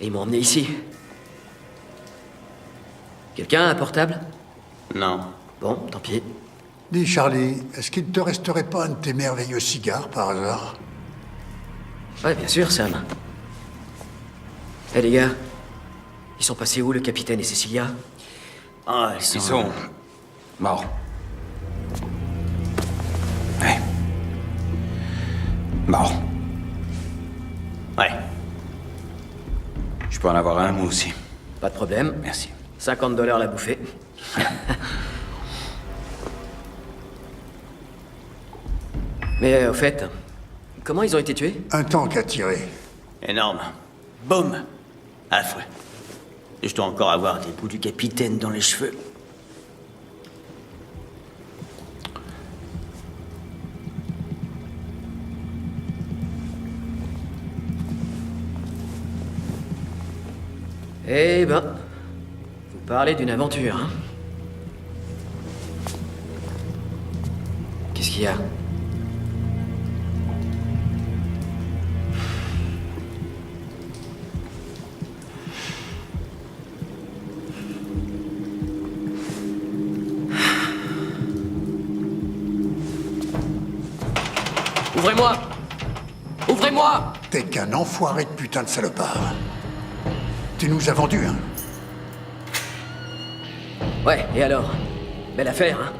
Et ils m'ont emmené ici. Quelqu'un a un portable? Non. Bon, tant pis. Dis, Charlie, est-ce qu'il ne te resterait pas un de tes merveilleux cigares, par hasard? Ouais, bien sûr, Sam. Eh les gars, ils sont passés où, le capitaine et Cecilia? Ah, Ils sont morts. Ouais. Morts. Ouais. Je peux en avoir un, moi aussi. Pas de problème. Merci. $50 la bouffée. Mais au fait, comment ils ont été tués? Un tank a tiré. Énorme. Boum. Affreux. Je dois encore avoir des bouts du capitaine dans les cheveux. Eh ben, vous parlez d'une aventure, hein? Qu'est-ce qu'il y a? Ouvrez-moi! Ouvrez-moi! T'es qu'un enfoiré de putain de salopard. Tu nous as vendus, hein? Ouais, et alors? Belle affaire, hein?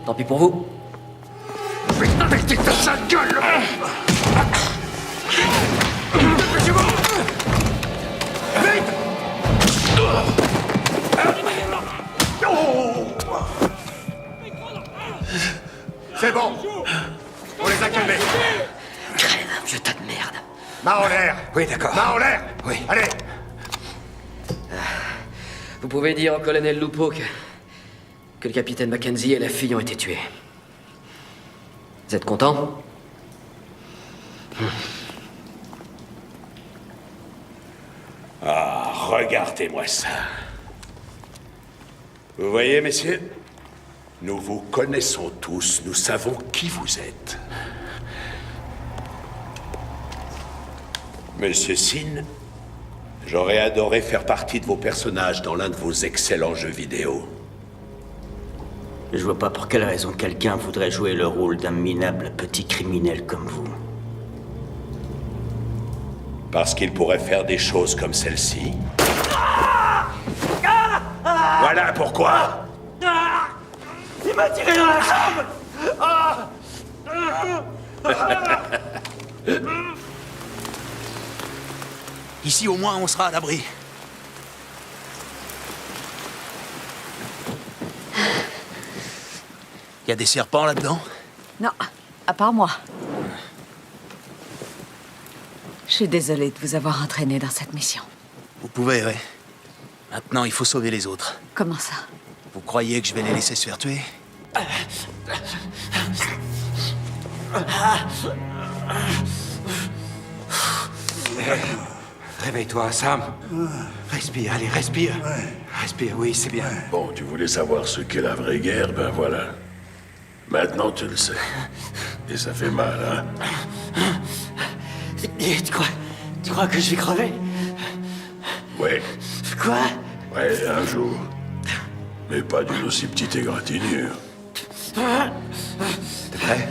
Tant pis pour vous. Pétez ta sale gueule! Dépêchez-vous! Vite! C'est bon! On les a calmés! Crève, vieux tas de merde! Main en l'air! Oui, d'accord. Main en l'air! Oui. Allez! Vous pouvez dire au colonel Lupo que le capitaine Mackenzie et la fille ont été tués. Vous êtes content? Ah, regardez-moi ça. Vous voyez, messieurs? Nous vous connaissons tous, nous savons qui vous êtes. Monsieur Sin, j'aurais adoré faire partie de vos personnages dans l'un de vos excellents jeux vidéo. Je vois pas pour quelle raison quelqu'un voudrait jouer le rôle d'un minable petit criminel comme vous. Parce qu'il pourrait faire des choses comme celle-ci. Voilà pourquoi. Il m'a tiré dans la jambe. Ici, au moins, on sera à l'abri. Y a des serpents là-dedans? Non, à part moi. Je suis désolée de vous avoir entraîné dans cette mission. Vous pouvez, ouais. Maintenant, il faut sauver les autres. Comment ça? Vous croyez que je vais les laisser se faire tuer? Réveille-toi, Sam. Respire, allez, respire. Respire, oui, c'est bien. Bon, tu voulais savoir ce qu'est la vraie guerre, ben voilà. Maintenant, tu le sais. Et ça fait mal, hein? Tu crois que je vais crever? Ouais. Quoi? Ouais, un jour. Mais pas d'une aussi petite égratignure. T'es prêt?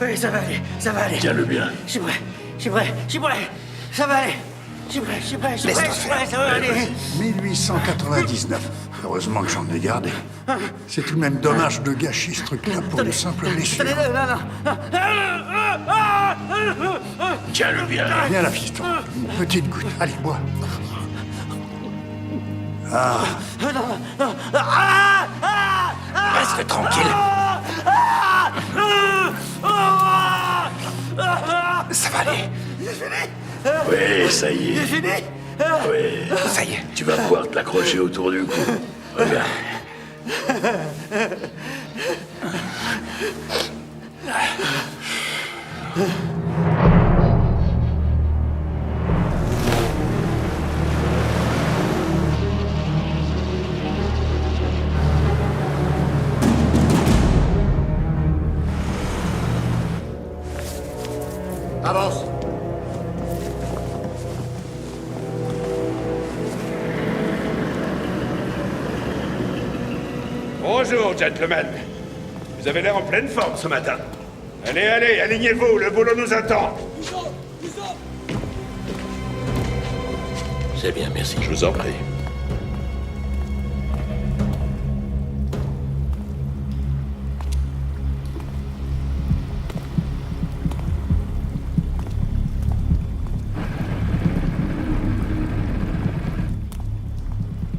Oui, ça va aller, ça va aller. Tiens-le bien. Je suis prêt, je suis prêt, je suis prêt. Ça va aller. Je suis prêt, je suis prêt, je suis prêt, je suis prêt, ça va aller. 1899. Heureusement que j'en ai gardé. C'est tout de même dommage de gâcher ce truc-là pour une simple blessure. Non. Tiens-le bien. Viens là, fiston. Une petite goutte. Allez, bois. Ah. Reste tranquille. Ça va aller. Oui, ça y est. C'est fini? Oui. Ça y est. Tu vas pouvoir te l'accrocher autour du cou. Regarde. Avance. Bonjour, gentlemen. Vous avez l'air en pleine forme ce matin. Allez, allez, alignez-vous, le boulot nous attend. C'est bien, merci. Je vous en prie.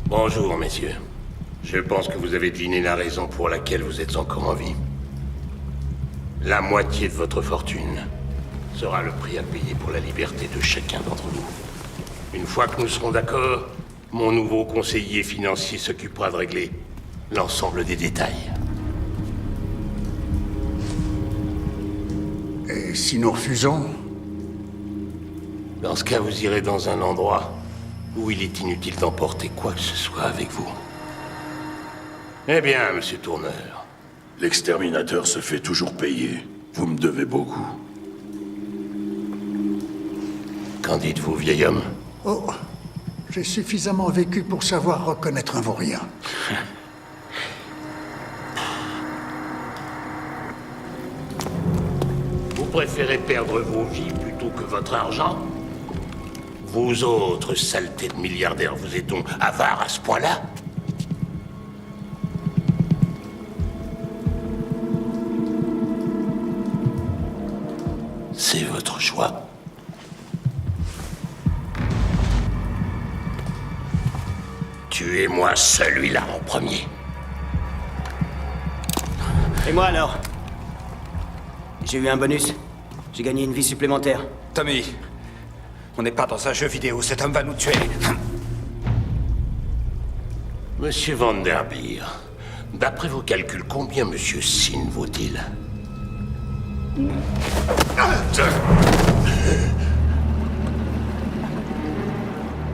Bonjour, messieurs. Je pense que vous avez deviné la raison pour laquelle vous êtes encore en vie. La moitié de votre fortune sera le prix à payer pour la liberté de chacun d'entre vous. Une fois que nous serons d'accord, mon nouveau conseiller financier s'occupera de régler l'ensemble des détails. Et si nous refusons? Dans ce cas, vous irez dans un endroit où il est inutile d'emporter quoi que ce soit avec vous. Eh bien, monsieur Tourneur. L'exterminateur se fait toujours payer. Vous me devez beaucoup. Qu'en dites-vous, vieil homme? Oh, j'ai suffisamment vécu pour savoir reconnaître un vaurien. Vous préférez perdre vos vies plutôt que votre argent? Vous autres saletés de milliardaires, vous êtes donc avares à ce point-là? C'est votre choix. Tuez-moi celui-là en premier. Et moi alors? J'ai eu un bonus. J'ai gagné une vie supplémentaire. Tommy, on n'est pas dans un jeu vidéo, cet homme va nous tuer. Monsieur Van der Beer, d'après vos calculs, combien Monsieur Sin vaut-il?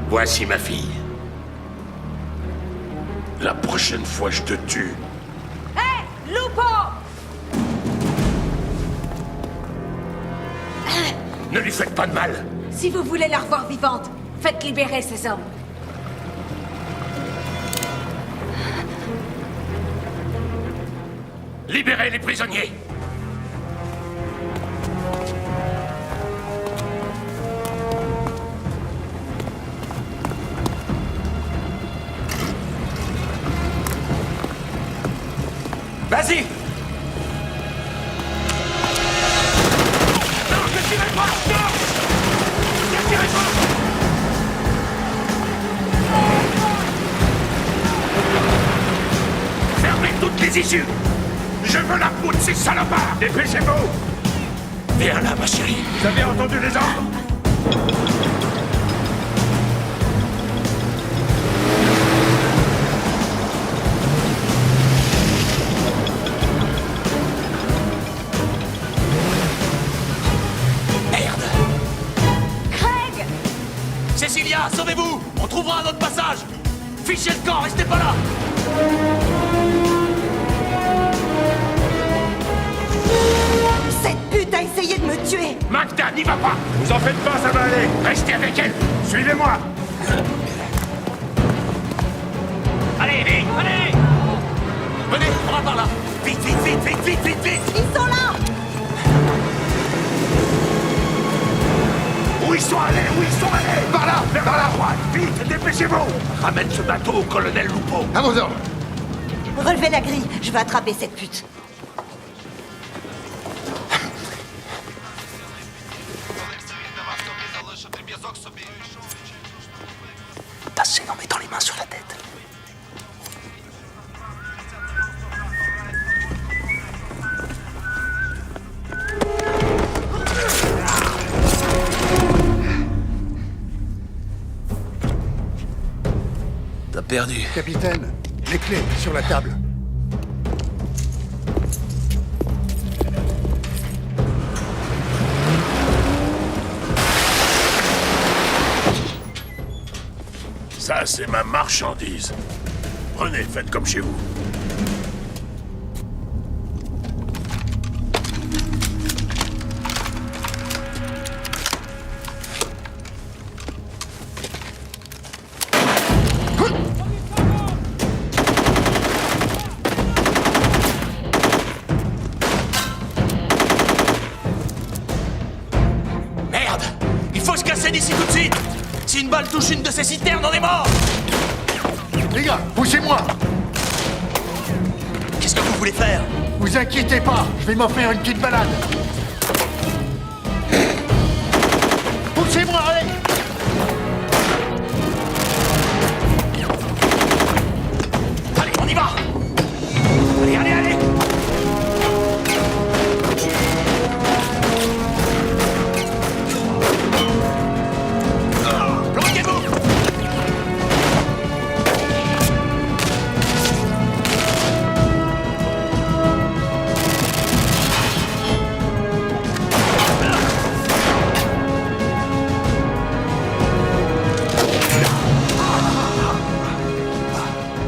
Voici ma fille. La prochaine fois, je te tue. Hé, Lupo! Ne lui faites pas de mal. Si vous voulez la revoir vivante, faites libérer ces hommes. Libérez les prisonniers. Vas-y! Non, ne tirez pas! Non! Ne tirez pas! Fermez toutes les issues. Je veux la peau de ces salopards. Dépêchez-vous. Viens là, ma chérie. Vous avez entendu les ordres? Cecilia, sauvez-vous! On trouvera un autre passage! Fichez le camp, restez pas là! Cette pute a essayé de me tuer! Magda, n'y va pas! Vous en faites pas, ça va aller! Restez avec elle! Suivez-moi! Allez, vite! Allez! Venez, on va par là! Vite, vite, vite, vite, vite, vite, vite! Ils sont là! Où ils sont allés? Où ils sont allés? Par là! Vers la droite! Vite, dépêchez-vous! Ramène ce bateau au colonel Lupo! À vos ordres! Relevez la grille, je vais attraper cette pute. perdu. Capitaine, les clés sur la table. Ça, c'est ma marchandise. Prenez, faites comme chez vous. Merde! Il faut se casser d'ici tout de suite! Si une balle touche une de ces citernes, on est mort! Les gars, poussez-moi! Qu'est-ce que vous voulez faire? Vous inquiétez pas, je vais m'offrir une petite balade. Poussez-moi, allez! Allez, on y va! Allez, allez, allez! Planquez-vous!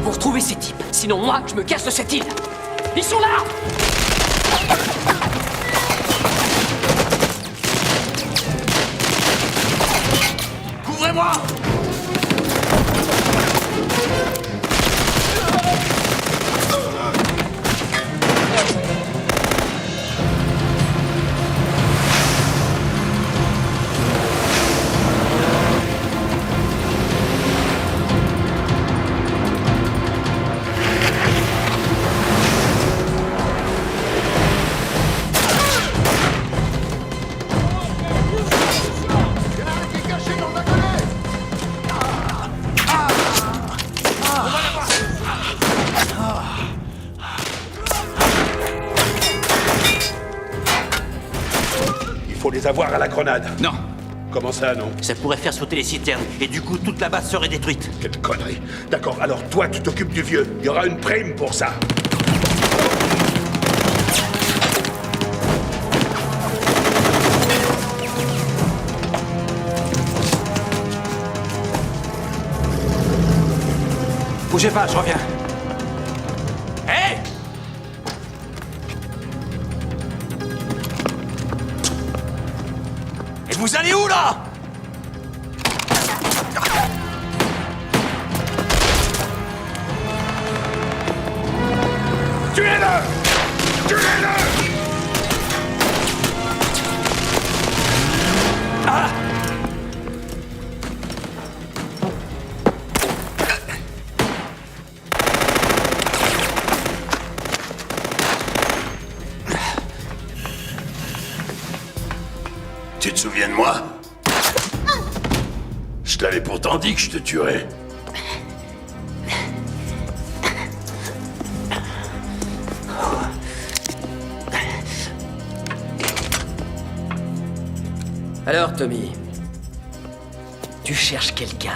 Vous retrouvez ces types, sinon moi, je me casse de cette île. Ils sont là! Couvrez-moi! Il faut les avoir à la grenade. Non. Comment ça, non? Ça pourrait faire sauter les citernes, et du coup, toute la base serait détruite. Quelle connerie. D'accord, alors toi, tu t'occupes du vieux. Il y aura une prime pour ça. Bougez pas, je reviens. Hé! Et vous allez où, là? Tuez-le! Tuez-le! Ah! Tu te souviens de moi? Je t'avais pourtant dit que je te tuerais. Alors, Tommy, tu cherches quelqu'un.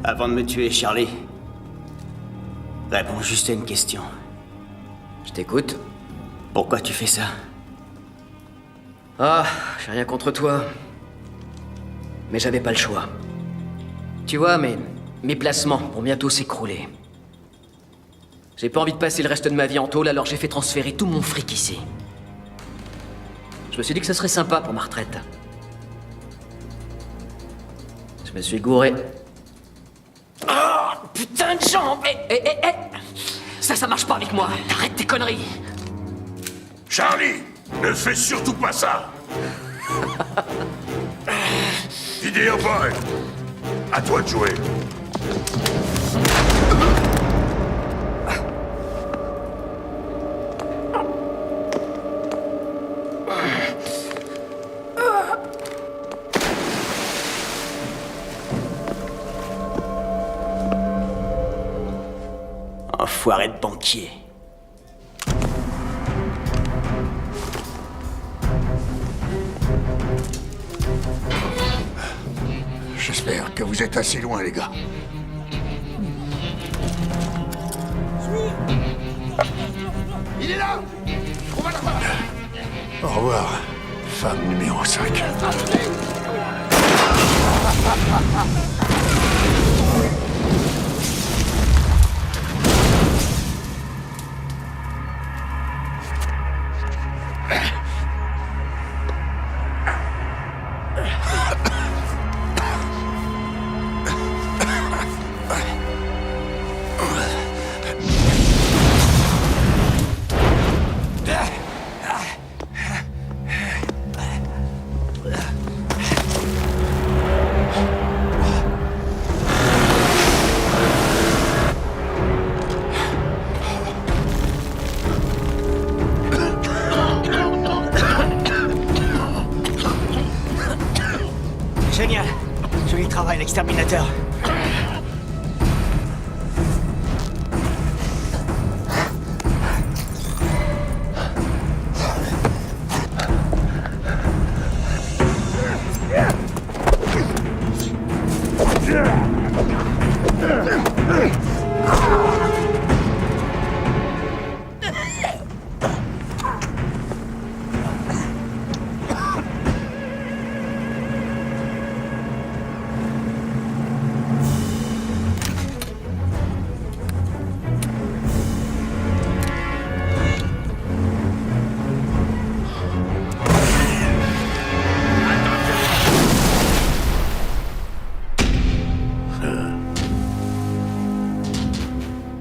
Avant de me tuer, Charlie, réponds juste à une question. Je t'écoute. Pourquoi tu fais ça? Ah, j'ai rien contre toi. Mais j'avais pas le choix. Tu vois, mes placements vont bientôt s'écrouler. J'ai pas envie de passer le reste de ma vie en tôle, alors j'ai fait transférer tout mon fric ici. Je me suis dit que ce serait sympa pour ma retraite. Je me suis gouré. Oh, putain de jambe! Ça marche pas avec moi. Arrête tes conneries. Charlie, ne fais surtout pas ça. Video boy, à toi de jouer. enfoiré de banquier. J'espère que vous êtes assez loin, les gars. Il est là! On va le voir! Au revoir, femme numéro 5. Génial. Joli travail, l'exterminateur.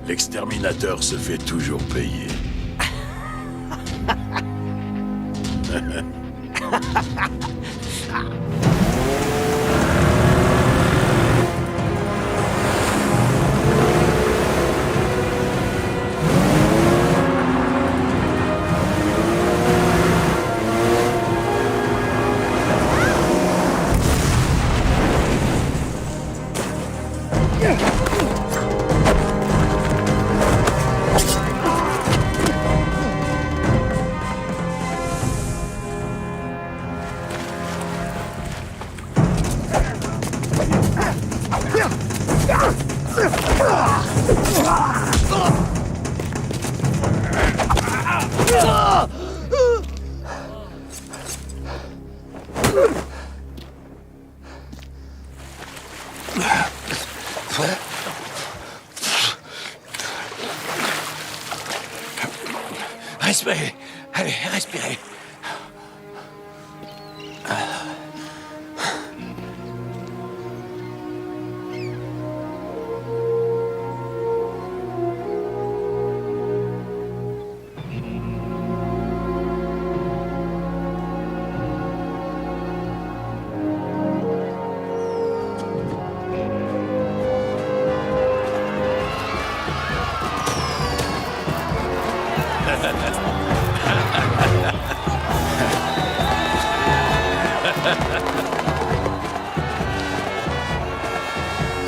L'exterminateur se fait toujours payer. Respirez. Allez, respirez.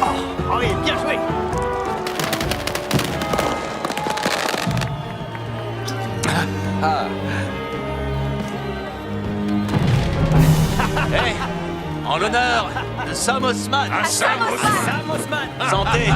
Oh oui, bien joué. Hey, en l'honneur de Sam Osman. Sam Osman. Santé.